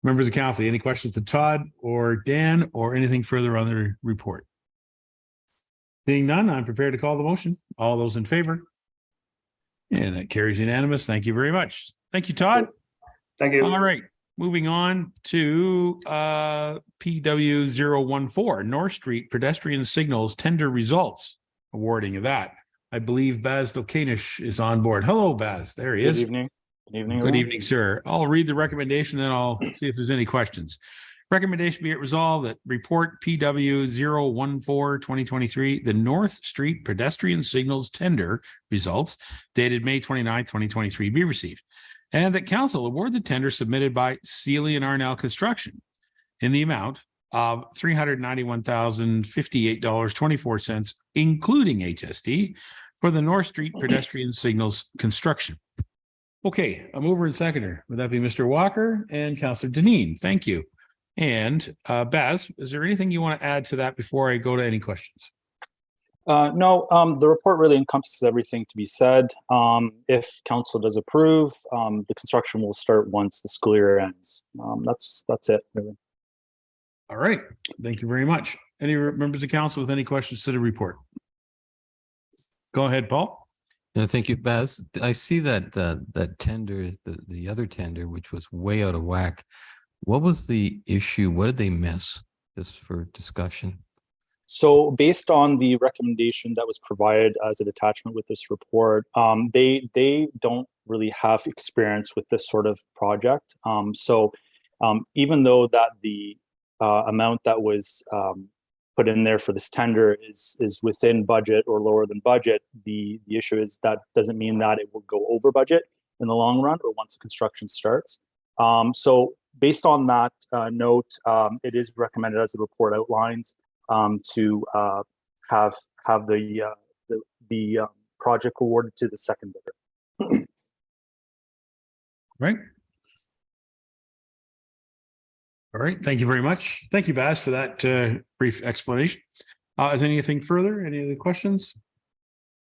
Members of council, any questions for Todd or Dan or anything further on the report? Seeing none, I'm prepared to call the motion. All those in favor? And that carries unanimous. Thank you very much. Thank you, Todd. Thank you. All right. Moving on to PW 014, North Street pedestrian signals tender results. Awarding of that. I believe Baz Dokanish is on board. Hello, Baz. There he is. Good evening. Good evening. Good evening, sir. I'll read the recommendation and I'll see if there's any questions. Recommendation be it resolved that report PW 014-2023, the North Street pedestrian signals tender results dated May 29, 2023 be received. And that council award the tender submitted by Sealy and Arnell Construction in the amount of $391,058.24, including HST, for the North Street pedestrian signals construction. Okay, a mover and seconder. Would that be Mr. Walker and Councillor Deneen? Thank you. And Baz, is there anything you want to add to that before I go to any questions? No, the report really encompasses everything to be said. If council does approve, the construction will start once the school year ends. That's it, really. All right. Thank you very much. Any members of council with any questions to the report? Go ahead, Paul. No, thank you, Baz. I see that that tender, the other tender, which was way out of whack. What was the issue? What did they miss? Just for discussion. So based on the recommendation that was provided as an attachment with this report, they don't really have experience with this sort of project. So even though that the amount that was put in there for this tender is within budget or lower than budget, the issue is that doesn't mean that it will go over budget in the long run or once the construction starts. So based on that note, it is recommended, as the report outlines, to have the project awarded to the second bidder. Right. All right. Thank you very much. Thank you, Baz, for that brief explanation. Is anything further? Any other questions?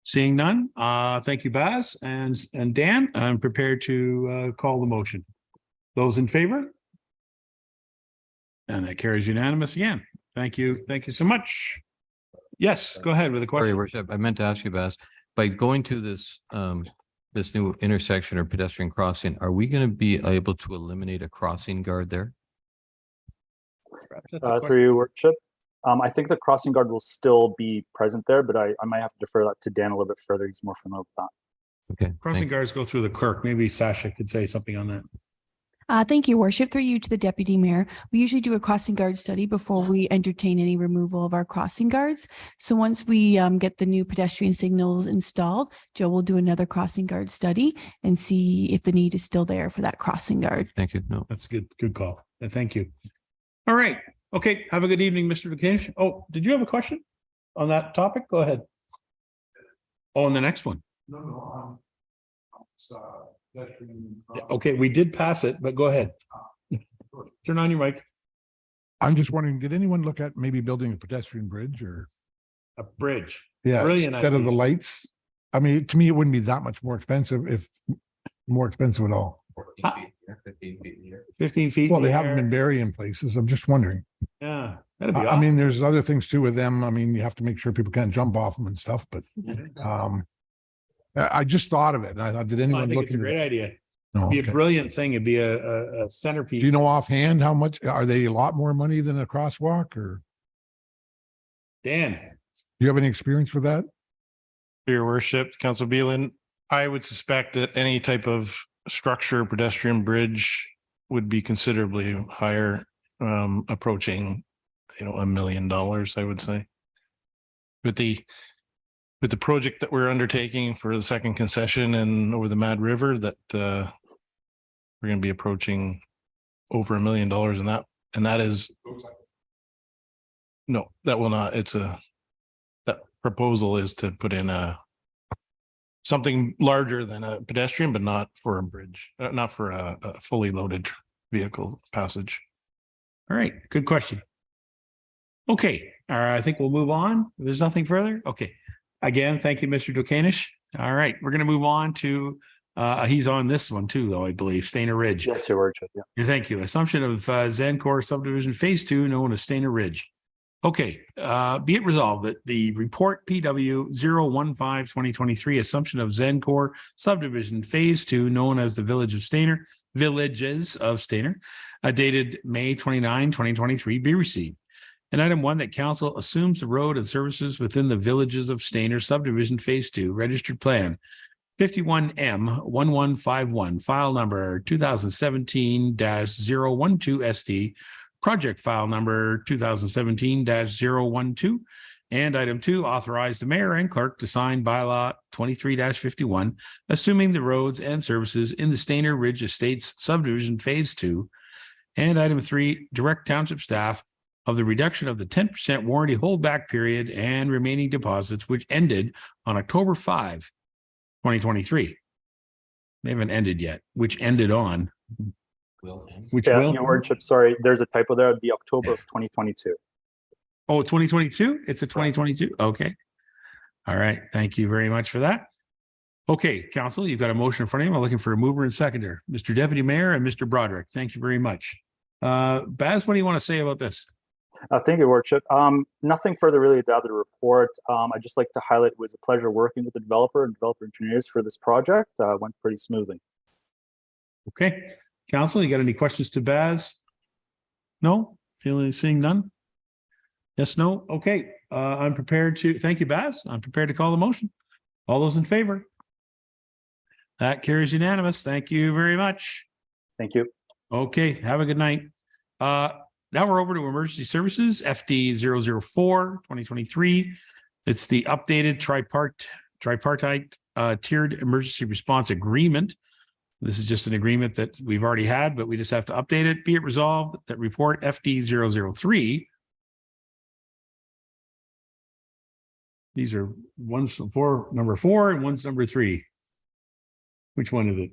Seeing none. Thank you, Baz. And Dan, I'm prepared to call the motion. Those in favor? And that carries unanimous again. Thank you. Thank you so much. Yes, go ahead with a Sorry, question. Your Worship, I meant to ask you, Baz, by going to this this new intersection or pedestrian crossing, are we going to be able to eliminate a crossing guard there? Through your worship, I think the crossing guard will still be present there, but I might have to defer that to Dan a little bit further. He's more familiar with that. Okay. Crossing guards go through the clerk. Maybe Sasha could say something on that. Thank you, Worship. Through you to the Deputy Mayor. We usually do a crossing guard study before we entertain any removal of our crossing guards. So once we get the new pedestrian signals installed, Joe will do another crossing guard study and see if the need is still there for that crossing guard. Thank you. No. That's a good call. And thank you. All right. Okay. Have a good evening, Mr. Vacation. Oh, did you have a question on that topic? Go ahead. Oh, on the next one. No. Okay, we did pass it, but go ahead. Turn on your mic. I'm just wondering, did anyone look at maybe building a pedestrian bridge or? A bridge. Yeah, Brilliant instead of the idea. lights. I mean, to me, it wouldn't be that much more expensive if more expensive at all. 15 feet. Well, in they the haven't air. been burying places. I'm just wondering. Yeah, that'd be I awesome. mean, there's other things too with them. I mean, you have to make sure people can't jump off them and stuff, but I just thought of it. And I thought, did I anyone think look it's a into great that? idea. No, Be a okay. brilliant thing. It'd be a Do centerpiece. you know offhand how much, are they a lot more money than a crosswalk or Dan, do you have any experience with that? Your worship, Council Beelan, I would suspect that any type of structure, pedestrian bridge would be considerably higher, approaching, $1 million, I would say. With the project that we're undertaking for the second concession and over the Mad River, that we're going to be approaching over $1 million in that. And that is, no, that will not, that proposal is to put in something larger than a pedestrian, but not for a bridge, not for a fully loaded vehicle passage. all right, good question. Okay, all right, I think we'll move on. There's nothing further. Okay. Again, thank you, Mr. Duquesne. All right, we're going to move on to, he's on this one too, though, I believe, Stainer Ridge. Yes, Your Worship. Yeah. Thank you. Assumption of Zencor subdivision phase 2, known as Stainer Ridge. Okay, be it resolved that the report PW 015-2023, assumption of Zencor subdivision phase 2, known as the Villages of Stainer, dated May 29, 2023, be received. And item 1, that council assumes the road and services within the Villages of Stainer subdivision phase 2, registered plan 51M1151, file number 2017-012 ST, project file number 2017-012. And item 2, authorize the mayor and clerk to sign bylaw 23-51, assuming the roads and services in the Stainer Ridge Estates subdivision phase 2. And item 3, direct township staff of the reduction of the 10% warranty holdback period and remaining deposits, which ended on October 5, 2023. They haven't ended yet, which ended on. Which Yeah, will? Your Worship, sorry, there's a typo there. It'd be October of 2022. Oh, 2022? It's a 2022? Okay. All right. Thank you very much for that. Okay, council, you've got a motion in front of you. I'm looking for a mover and seconder, Mr. Deputy Mayor and Mr. Broderick. Thank you very much. Baz, what do you want to say about this? Thank you, Your Worship. Nothing further really to add to the report. I'd just like to highlight it was a pleasure working with the developer and developer engineers for this project. Went pretty smoothly. Okay, council, you got any questions to Baz? No? Seeing none? Yes, no? Okay, I'm prepared to, thank you, Baz. I'm prepared to call the motion. All those in favor? That carries unanimous. Thank you very much. Thank you. Okay, have a good night. Now we're over to emergency services, FD 004, 2023. It's the updated tripartite tiered emergency response agreement. This is just an agreement that we've already had, but we just have to update it. Be it resolved that report FD 003. These are one's for number 4 and one's number 3. Which one is it?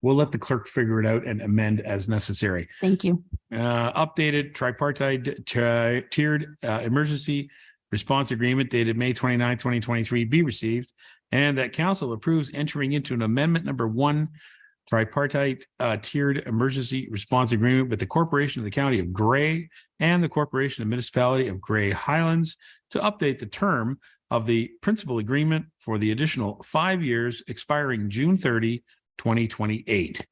We'll let the clerk figure it out and amend as necessary. Thank you. Updated tripartite tiered emergency response agreement dated May 29, 2023 be received, and that council approves entering into an amendment number 1 tripartite tiered emergency response agreement with the Corporation of the County of Grey and the Corporation of Municipality of Grey Highlands to update the term of the principal agreement for the additional 5 years expiring June 30, 2028.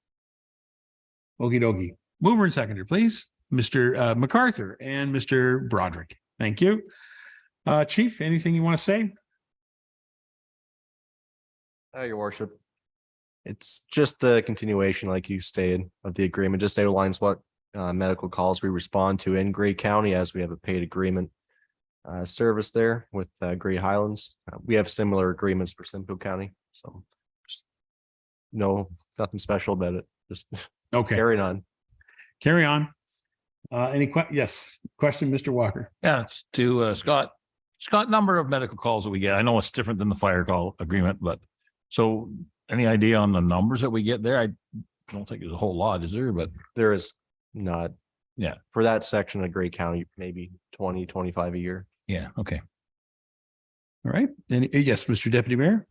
Okie dokie. Mover and seconder, please. Mr. MacArthur and Mr. Broderick. Thank you. Chief, anything you want to say? Your worship. It's just the continuation, like you stated, of the agreement, just outlines what medical calls we respond to in Grey County as we have a paid agreement service there with Grey Highlands. We have similar agreements for Simcoe County, so just nothing special about it. Just okay. Carrying on. Carry on. Yes, question, Mr. Walker. Yeah, it's to Scott. Scott, number of medical calls that we get. I know it's different than the fire call agreement, but so any idea on the numbers that we get there? I don't think there's a whole lot, is there? But There is not. Yeah. For that section of Gray County, maybe 20, 25 a year. yeah, okay. All right. And yes, Mr. Deputy Mayor.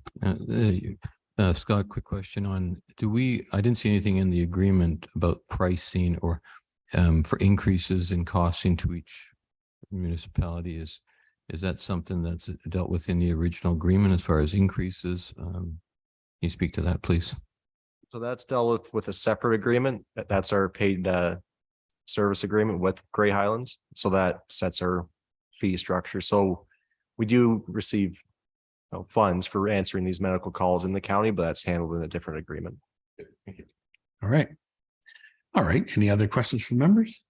Scott, quick question on, I didn't see anything in the agreement about pricing or for increases in costing to each municipality. Is that something that's dealt with in the original agreement as far as increases? Can you speak to that, please? So that's dealt with a separate agreement. That's our paid service agreement with Gray Highlands. So that sets our fee structure. So we do receive funds for answering these medical calls in the county, but that's handled in a different agreement. All right. All right. Any other questions from members?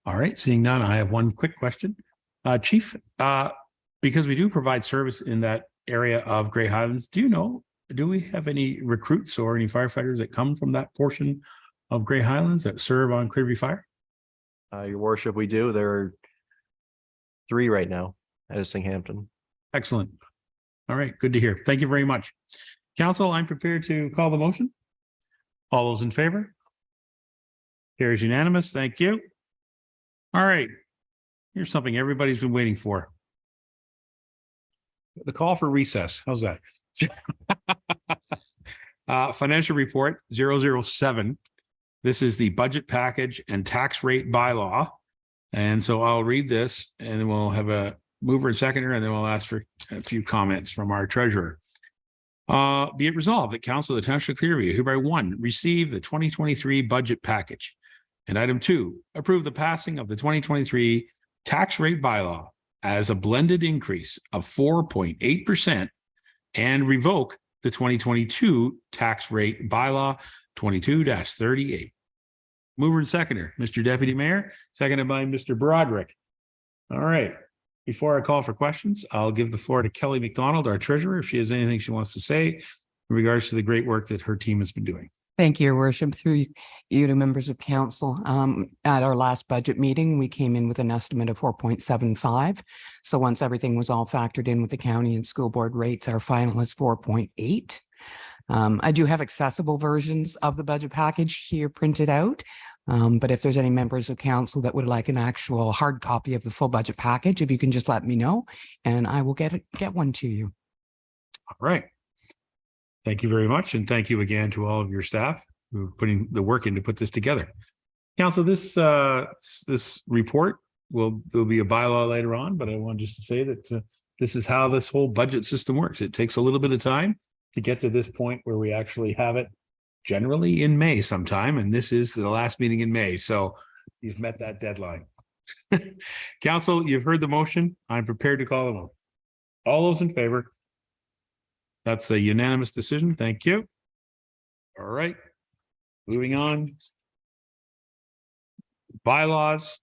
All right. Seeing none, I have one quick question. Chief, because we do provide service in that area of Gray Highlands, do we have any recruits or any firefighters that come from that portion of Gray Highlands that serve on Clearview Fire? Your worship, we do. There are 3 right now at Singhampton. Excellent. All right. Good to hear. Thank you very much. Council, I'm prepared to call the motion. All those in favor? Carries unanimous. Thank you. All right. Here's something everybody's been waiting for. The call for recess. How's that? Financial report 007. This is the budget package and tax rate bylaw. And so I'll read this and then we'll have a mover and seconder, and then we'll ask for a few comments from our treasurer. Be it resolved that Council of the Township of Clearview hereby 1, receive the 2023 budget package. And item 2, approve the passing of the 2023 tax rate bylaw as a blended increase of 4.8% and revoke the 2022 tax rate bylaw 22-38. Mover and seconder, Mr. Deputy Mayor, seconded by Mr. Broderick. All right. Before I call for questions, I'll give the floor to Kelly McDonald, our treasurer, if she has anything she wants to say in regards to the great work that her team has been doing. Thank you, Your Worship. Through you to members of council. At our last budget meeting, we came in with an estimate of 4.75. So once everything was all factored in with the county and school board rates, our final is 4.8. I do have accessible versions of the budget package here printed out. But if there's any members of council that would like an actual hard copy of the full budget package, if you can just let me know and I will get one to you. All right. Thank you very much. And thank you again to all of your staff who are putting the work in to put this together. Council, this report there'll be a bylaw later on, but I want just to say that this is how this whole budget system works. It takes a little bit of time to get to this point where we actually have it generally in May sometime. And this is the last meeting in May. So you've met that deadline. Council, you've heard the motion. I'm prepared to call the vote. All those in favor? That's a unanimous decision. Thank you. All right. Moving on. Bylaws.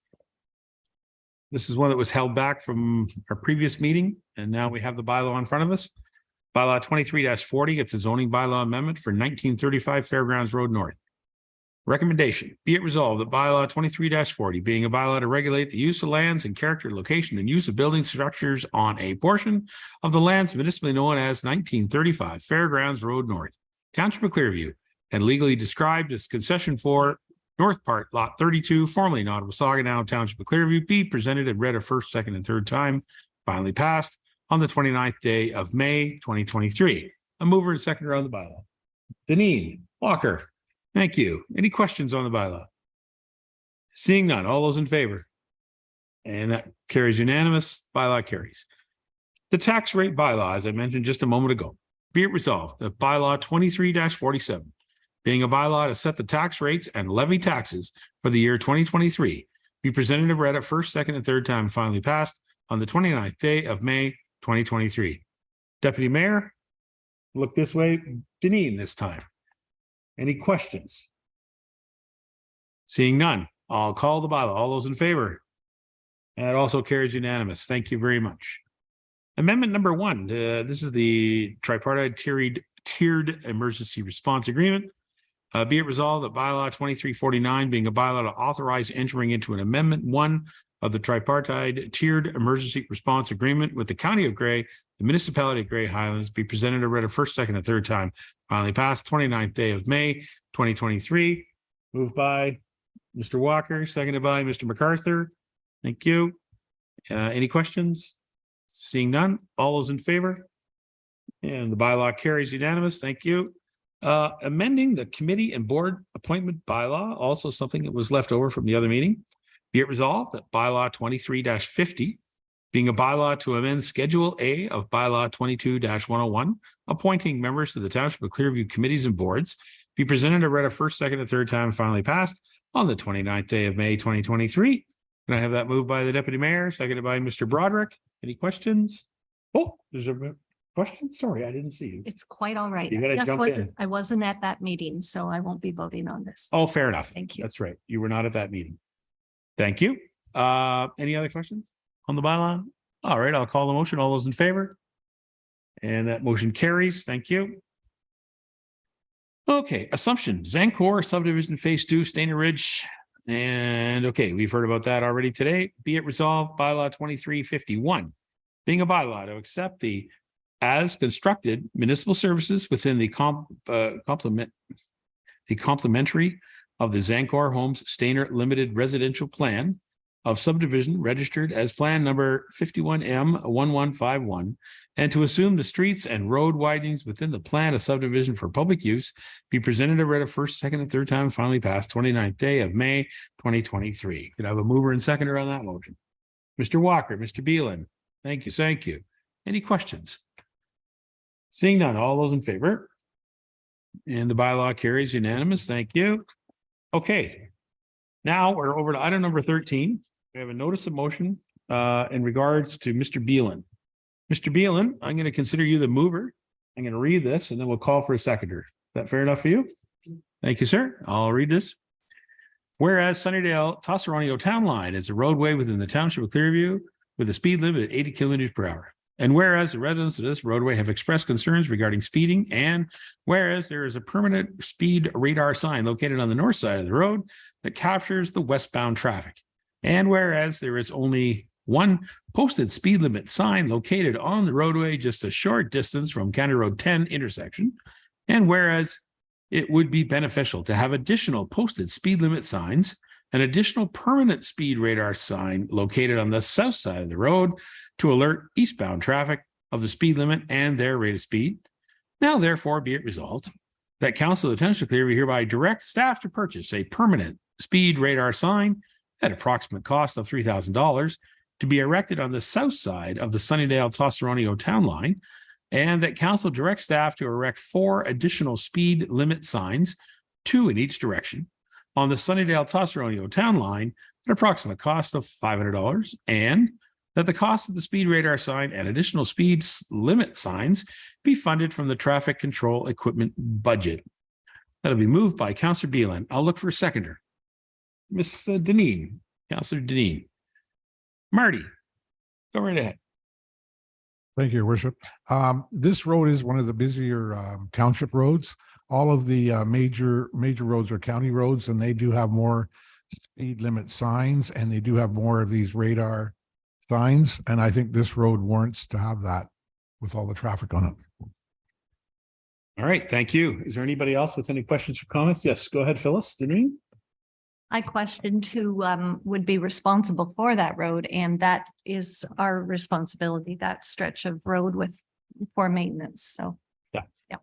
This is one that was held back from our previous meeting, and now we have the bylaw in front of us. Bylaw 23-40, it's a zoning bylaw amendment for 1935 Fairgrounds Road North. Recommendation, be it resolved that bylaw 23-40, being a bylaw to regulate the use of lands and character, location, and use of building structures on a portion of the lands municipally known as 1935 Fairgrounds Road North, Township of Clearview, and legally described as concession for North Part Lot 32, formerly Nottawasaga, now Township of Clearview, be presented and read a first, second, and third time, finally passed on the 29th day of May, 2023. A mover and seconder on the bylaw. Deneen Walker. Thank you. Any questions on the bylaw? Seeing none, all those in favor? And that carries unanimous. Bylaw carries. The tax rate bylaw, as I mentioned just a moment ago, be it resolved that bylaw 23-47, being a bylaw to set the tax rates and levy taxes for the year 2023, be presented and read at first, second, and third time, finally passed on the 29th day of May, 2023. Deputy Mayor, look this way. Deneen this time. Any questions? Seeing none, I'll call the bylaw. All those in favor? And it also carries unanimous. Thank you very much. Amendment number 1. This is the tripartite tiered emergency response agreement. Be it resolved that bylaw 2349, being a bylaw to authorize entering into an amendment 1 of the tripartite tiered emergency response agreement with the County of Grey, the municipality of Grey Highlands, be presented and read a first, second, and third time. Finally passed 29th day of May, 2023. Moved by Mr. Walker, seconded by Mr. MacArthur. Thank you. Any questions? Seeing none, all those in favor? And the bylaw carries unanimous. Thank you. Amending the committee and board appointment bylaw, also something that was left over from the other meeting. Be it resolved that bylaw 23-50, being a bylaw to amend Schedule A of bylaw 22-101, appointing members to the Township of Clearview committees and boards, be presented and read a first, second, and third time, finally passed on the 29th day of May, 2023. Can I have that moved by the deputy mayor, seconded by Mr. Broderick? Any questions? Oh, there's a question. Sorry, I didn't see you. It's quite all right. You gotta Just jump wasn't- in. I wasn't at that meeting, so I won't be voting on this. Oh, fair enough. Thank you. That's right. You were not at that meeting. Thank you. Any other questions on the bylaw? All right, I'll call the motion. All those in favor? And that motion carries. Thank you. Okay, Assumption, Zancor subdivision phase 2, Stainer Ridge. And okay, we've heard about that already today. Be it resolved, bylaw 23-51, being a bylaw to accept the as constructed municipal services within the complementary of the Zancor Homes Stainer Limited Residential Plan of subdivision registered as plan number 51M1151, and to assume the streets and road widenings within the plan of subdivision for public use, be presented and read a first, second, and third time, finally passed 29th day of May, 2023. Could I have a mover and seconder on that motion? Mr. Walker, Mr. Beelan. Thank you. Thank you. Any questions? Seeing none, all those in favor? And the bylaw carries unanimous. Thank you. Okay. Now we're over to item number 13. We have a notice of motion in regards to Mr. Beelan. Mr. Beelan, I'm going to consider you the mover. I'm going to read this and then we'll call for a seconder. Is that fair enough for you? Thank you, sir. I'll read this. Whereas Sunnydale Tosseronio Town Line is a roadway within the Township of Clearview with a speed limit of 80 kilometers per hour. And whereas the residents of this roadway have expressed concerns regarding speeding, and whereas there is a permanent speed radar sign located on the north side of the road that captures the westbound traffic. And whereas there is only one posted speed limit sign located on the roadway just a short distance from County Road 10 intersection. And whereas it would be beneficial to have additional posted speed limit signs, an additional permanent speed radar sign located on the south side of the road to alert eastbound traffic of the speed limit and their rate of speed. Now, therefore, be it resolved that Council of the Township of Clearview hereby direct staff to purchase a permanent speed radar sign at approximate cost of $3,000 to be erected on the south side of the Sunnydale Tosseronio Town Line, and that Council direct staff to erect 4 additional speed limit signs, 2 in each direction, on the Sunnydale Tosseronio Town Line at approximate cost of $500, and that the cost of the speed radar sign and additional speed limit signs be funded from the traffic control equipment budget. That'll be moved by Councillor Beelan. I'll look for a seconder. Ms. Deneen, Councillor Deneen. Marty, go right ahead. Thank you, Your Worship. This road is one of the busier township roads. All of the major roads are county roads, and they do have more speed limit signs, and they do have more of these radar signs. And I think this road warrants to have that with all the traffic on it. All right, thank you. Is there anybody else with any questions or comments? Yes, go ahead, Phyllis. Deneen. I questioned who would be responsible for that road, and that is our responsibility, that stretch of road for maintenance. So yeah, it's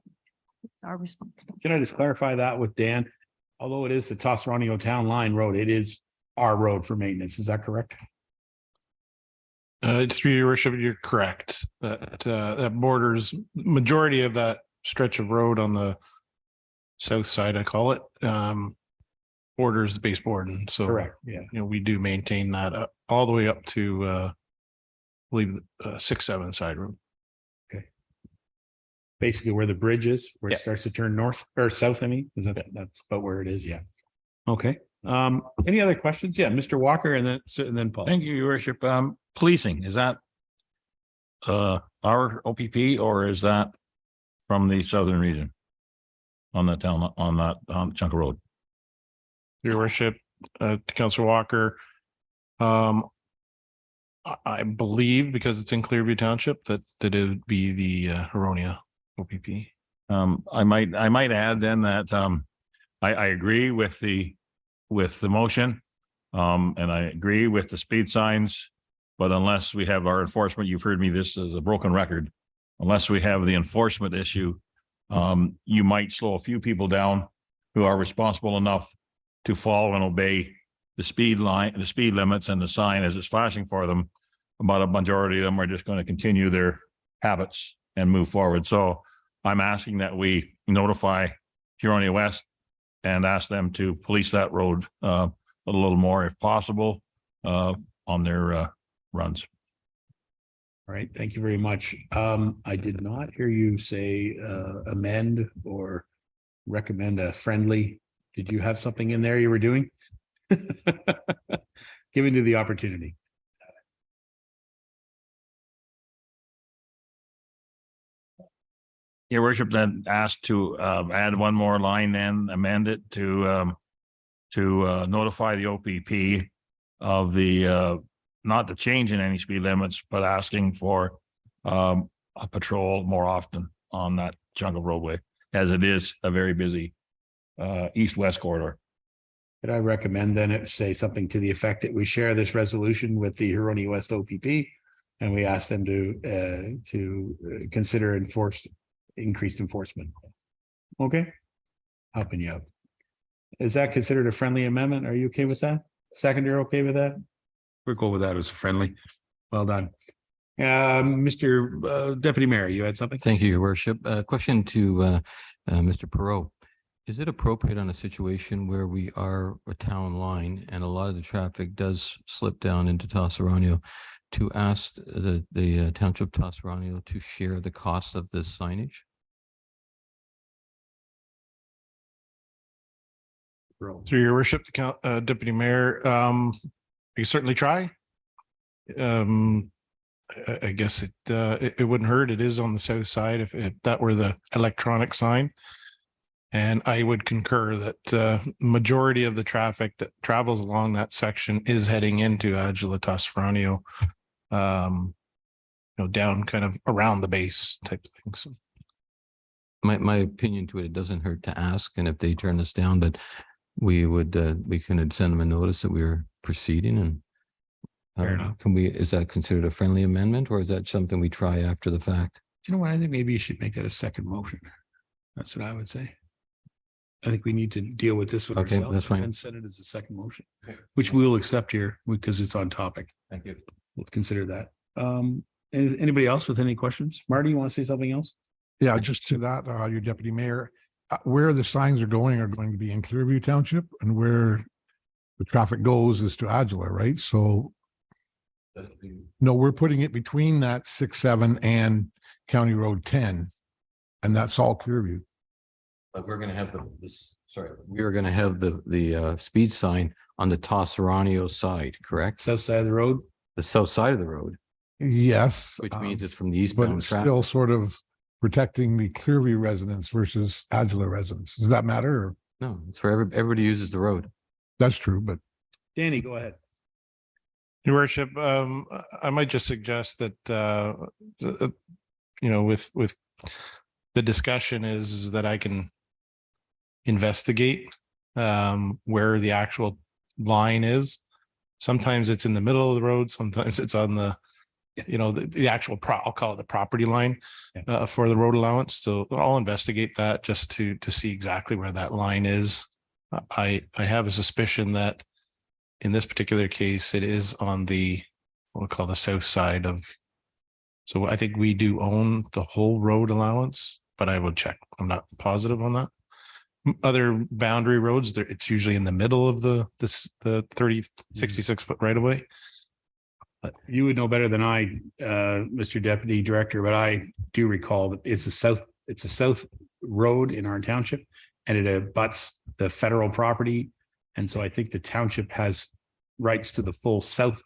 our responsibility. Can I just clarify that with Dan? Although it is the Tosseronio Town Line Road, it is our road for maintenance. Is that correct? It's through your worship, you're correct. That borders majority of that stretch of road on the south side, I call it, borders the baseboard. And so, Correct. Yeah. We do maintain that up, all the way up to, I believe, 6-7 side road. Okay. Basically where the bridge is, where it starts to turn north or south, I mean, is that that's about where it is? Yeah. Okay. Any other questions? Yeah, Mr. Walker and then Paul. Thank you, Your Worship. Policing, is that our OPP or is that from the southern region on that town, on that chunk of road? Your worship, Councillor Walker, I believe because it's in Clearview Township that it would be the Huronia OPP. I might add then that I agree with the motion. And I agree with the speed signs, but unless we have our enforcement, you've heard me, this is a broken record. Unless we have the enforcement issue, you might slow a few people down who are responsible enough to follow and obey the speed limits and the sign as it's flashing for them. But a majority of them are just going to continue their habits and move forward. So I'm asking that we notify Huronia West and ask them to police that road a little more if possible on their runs. All right, thank you very much. I did not hear you say amend or recommend a friendly. Did you have something in there you were doing? Giving you the opportunity. Your worship, then asked to add one more line, then amend it to notify the OPP of the not the change in any speed limits, but asking for a patrol more often on that chunk of roadway, as it is a very busy east-west corridor. Could I recommend then it say something to the effect that we share this resolution with the Huronia West OPP and we ask them to consider increased enforcement. Okay, helping you out. Is that considered a friendly amendment? Are you okay with that? Second, you're okay with that? We're cool with that as a friendly. Well done. Mr. Deputy Mayor, you had something? Thank you, Your Worship. Question to Mr. Perot. Is it appropriate on a situation where we are a town line and a lot of the traffic does slip down into Tosserano to ask the Township of Tosserano to share the cost of this signage? Through Your Worship, the Deputy Mayor, you certainly try. I guess it wouldn't hurt. It is on the south side if that were the electronic sign. And I would concur that majority of the traffic that travels along that section is heading into Agila Tosferano, down kind of around the base type of thing. So My opinion to it doesn't hurt to ask, and if they turn us down, but we can send them a notice that we're proceeding. And Fair enough. is that considered a friendly amendment, or is that something we try after the fact? Do you know what? I think maybe you should make that a second motion. That's what I would say. I think we need to deal with this with Okay, ourselves that's fine. and send it as a second motion, which we'll accept here because it's on topic. Thank you. We'll consider that. Anybody else with any questions? Marty, you want to say something else? Yeah, just to that, your deputy mayor, where the signs are going to be in Clearview Township, and where the traffic goes is to Agila, right? So no, we're putting it between that 6-7 and County Road 10, and that's all Clearview. But we're going to have we are going to have the speed sign on the Tosserano side, correct? South side of the road? The south side of the road, Yes. which means it's from the But eastbound it's traffic. still sort of protecting the Clearview residents versus Agila residents. Does that matter? Or? No, it's for everybody uses the road. That's true, but Danny, go ahead. Your Worship, I might just suggest that with the discussion is that I can investigate where the actual line is. Sometimes it's in the middle of the road. Sometimes it's on the, the actual I'll call it the property line for the road allowance. So I'll investigate that just to see exactly where that line is. I have a suspicion that in this particular case, it is on the, what we'll call the south side of. So I think we do own the whole road allowance, but I will check. I'm not positive on that. Other boundary roads, it's usually in the middle of the 66 foot right of way. You would know better than I, Mr. Deputy Director, but I do recall that it's a south road in our township, and it abuts the federal property. And so I think the township has rights to the full south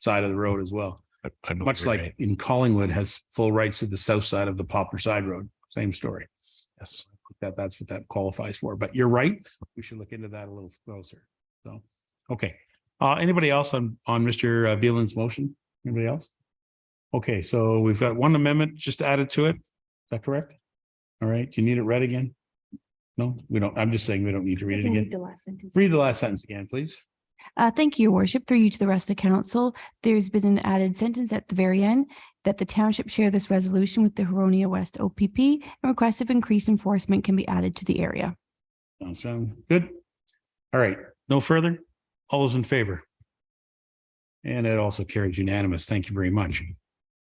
side of the road as well. Much like in Collingwood has full rights to the south side of the Poplar Side Road. Same story. Yes. That's what that qualifies for. But you're right. We should look into that a little closer. So, okay. Anybody else on Mr. Beelan's motion? Anybody else? Okay, so we've got one amendment just added to it. Is that correct? All right, do you need it read again? No, we don't. I'm just saying we don't need to read it again. Read the last sentence again, please. Thank you, Your Worship. Through you to the rest of council, there's been an added sentence at the very end that the township share this resolution with the Huronia West OPP and request of increased enforcement can be added to the area. Sounds good. All right, no further. All those in favor? And it also carries unanimous. Thank you very much.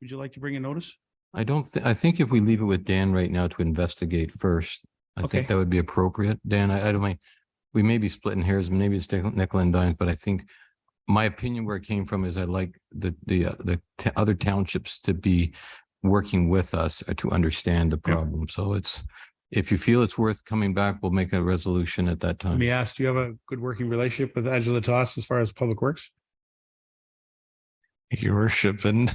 Would you like to bring a notice? I don't, I think if we leave it with Dan right now to investigate first, I Okay. think that would be appropriate. Dan, I don't mind. We may be splitting hairs, maybe it's nickel and dime, but I think my opinion where it came from is I like the other townships to be working with us to understand the problem. So it's, if you feel it's worth coming back, we'll make a resolution at that Let time. me ask, do you have a good working relationship with Angela Toss as far as Public Works? Your worship, and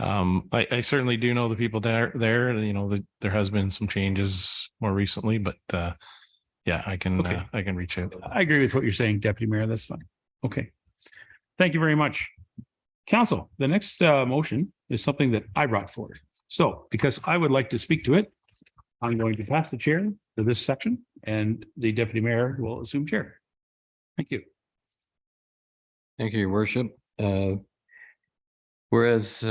I certainly do know the people there, and you know, there has been some changes more recently, but yeah, I can reach out. I agree with what you're saying, Deputy Mayor. That's fine. Okay. Thank you very much. Council, the next motion is something that I brought forward. So because I would like to speak to it, I'm going to pass the chair to this section and the Deputy Mayor will assume chair. Thank you. Thank you, Your Worship. Whereas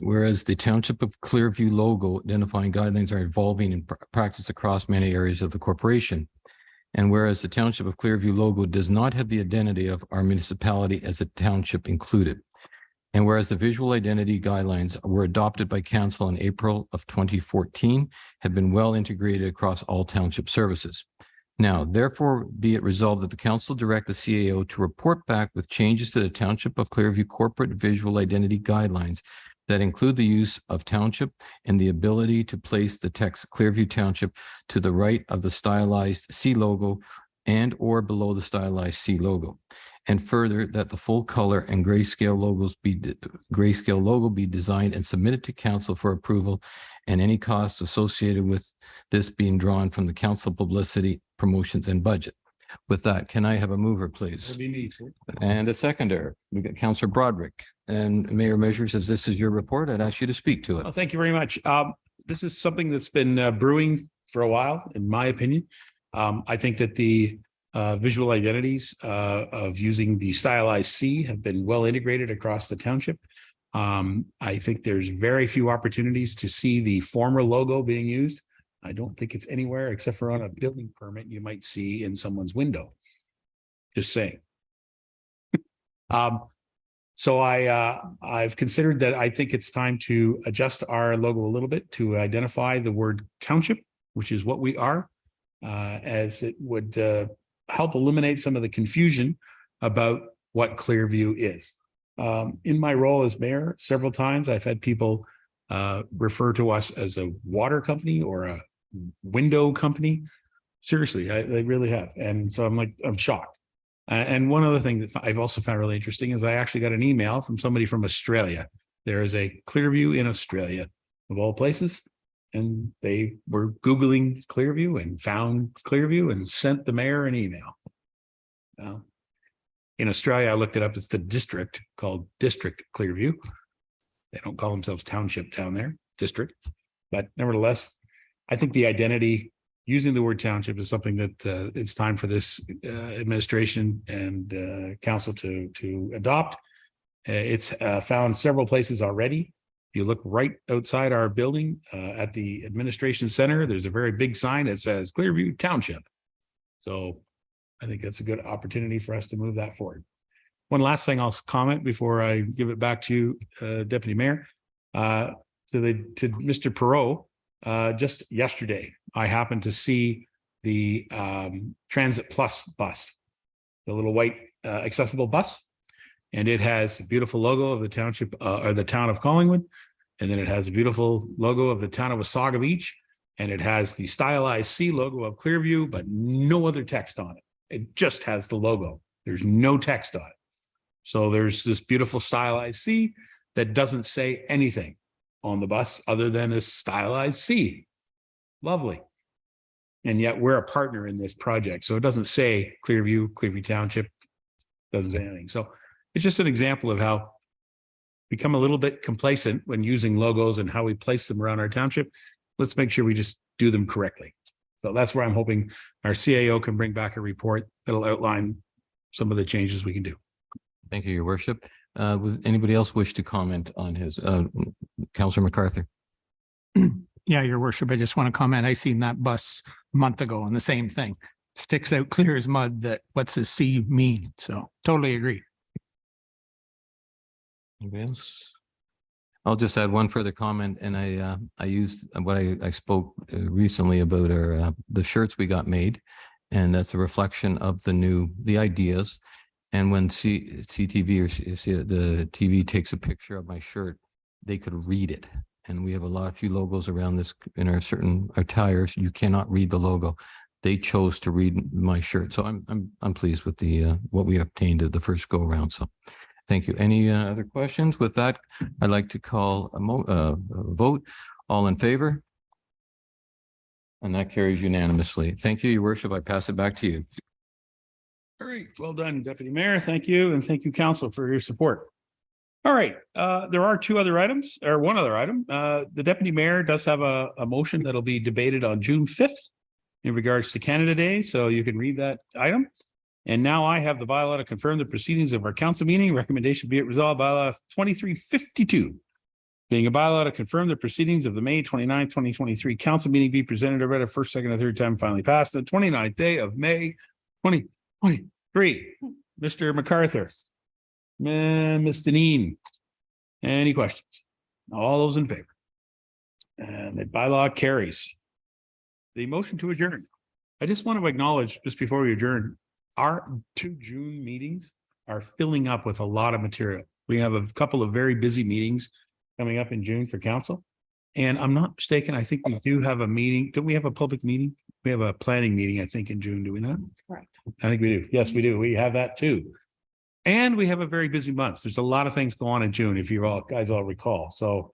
whereas the Township of Clearview logo identifying guidelines are evolving in practice across many areas of the corporation. And whereas the Township of Clearview logo does not have the identity of our municipality as a township included. And whereas the visual identity guidelines were adopted by council in April of 2014, have been well integrated across all township services. Now, therefore, be it resolved that the council direct the CAO to report back with changes to the Township of Clearview corporate visual identity guidelines that include the use of township and the ability to place the text Clearview Township to the right of the stylized C logo and or below the stylized C logo. And further, that the full color and grayscale logo be designed and submitted to council for approval, and any costs associated with this being drawn from the council publicity, promotions, and budget. With that, can I have a mover, please? And a seconder. We got Councillor Broderick. And Mayor Measures, as this is your report, I'd ask you to speak to it. Well, thank you very much. This is something that's been brewing for a while, in my opinion. I think that the visual identities of using the stylized C have been well integrated across the township. I think there's very few opportunities to see the former logo being used. I don't think it's anywhere except for on a building permit you might see in someone's window. Just saying. So I've considered that I think it's time to adjust our logo a little bit to identify the word township, which is what we are, as it would help eliminate some of the confusion about what Clearview is. In my role as mayor, several times I've had people refer to us as a water company or a window company. Seriously, they really have. And so I'm shocked. And one other thing that I've also found really interesting is I actually got an email from somebody from Australia. There is a Clearview in Australia, of all places. And they were Googling Clearview and found Clearview and sent the mayor an email. In Australia, I looked it up. It's the district called District Clearview. They don't call themselves township down there, district. But nevertheless, I think the identity using the word township is something that it's time for this administration and council to adopt. It's found several places already. If you look right outside our building at the administration center, there's a very big sign that says Clearview Township. So I think that's a good opportunity for us to move that forward. One last thing I'll comment before I give it back to you, Deputy Mayor, to Mr. Perot. Just yesterday, I happened to see the Transit Plus bus, the little white accessible bus. And it has a beautiful logo of the township or the town of Collingwood. And then it has a beautiful logo of the town of Wasaga Beach. And it has the stylized C logo of Clearview, but no other text on it. It just has the logo. There's no text on it. So there's this beautiful stylized C that doesn't say anything on the bus other than a stylized C. Lovely. And yet we're a partner in this project. So it doesn't say Clearview, Clearview Township, doesn't say anything. So it's just an example of how become a little bit complacent when using logos and how we place them around our township. Let's make sure we just do them correctly. So that's where I'm hoping our CAO can bring back a report that'll outline some of the changes we can do. Thank you, Your Worship. Was anybody else wish to comment on his, Councillor MacArthur? Yeah, Your Worship, I just want to comment. I seen that bus a month ago and the same thing. Sticks out clear as mud that what's the C mean? So totally agree. Anybody else? I'll just add one further comment, and I used what I spoke recently about our the shirts we got made, and that's a reflection of the ideas. And when CTV or the TV takes a picture of my shirt, they could read it. And we have a few logos around this in our tires. You cannot read the logo. They chose to read my shirt, so I'm pleased with the what we obtained at the first go around. So. Thank you. Any other questions? With that, I'd like to call a vote. All in favor? And that carries unanimously. Thank you, Your Worship. I pass it back to you. All right, well done, Deputy Mayor. Thank you. And thank you, Council, for your support. All right, there are two other items, or one other item. The Deputy Mayor does have a motion that'll be debated on June 5th in regards to Canada Day, so you can read that item. And now I have the bylaw to confirm the proceedings of our council meeting. Recommendation be it resolved, bylaw 2352. Being a bylaw to confirm the proceedings of the May 29, 2023 council meeting be presented or read a first, second, and third time finally passed the 29th day of May 2023. Mr. MacArthur. Ms. Deneen. Any questions? All those in favor? And the bylaw carries. The motion to adjourn. I just want to acknowledge, just before we adjourn, our 2 June meetings are filling up with a lot of material. We have a couple of very busy meetings coming up in June for council. And I'm not mistaken, I think we do have a meeting. Don't we have a public meeting? We have a planning meeting, I think, in June, do we not? That's correct. I think we do. Yes, we do. We have that too. And we have a very busy month. There's a lot of things going on in June, if you guys all recall. So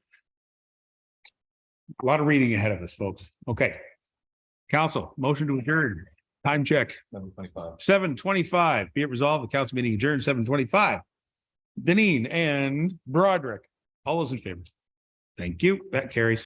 a lot of reading ahead of us, folks. Okay. Council, motion to adjourn. Time check. 7:25. Be it resolved, the council meeting adjourned 7:25. Deneen and Broderick. All those in favor? Thank you. That carries.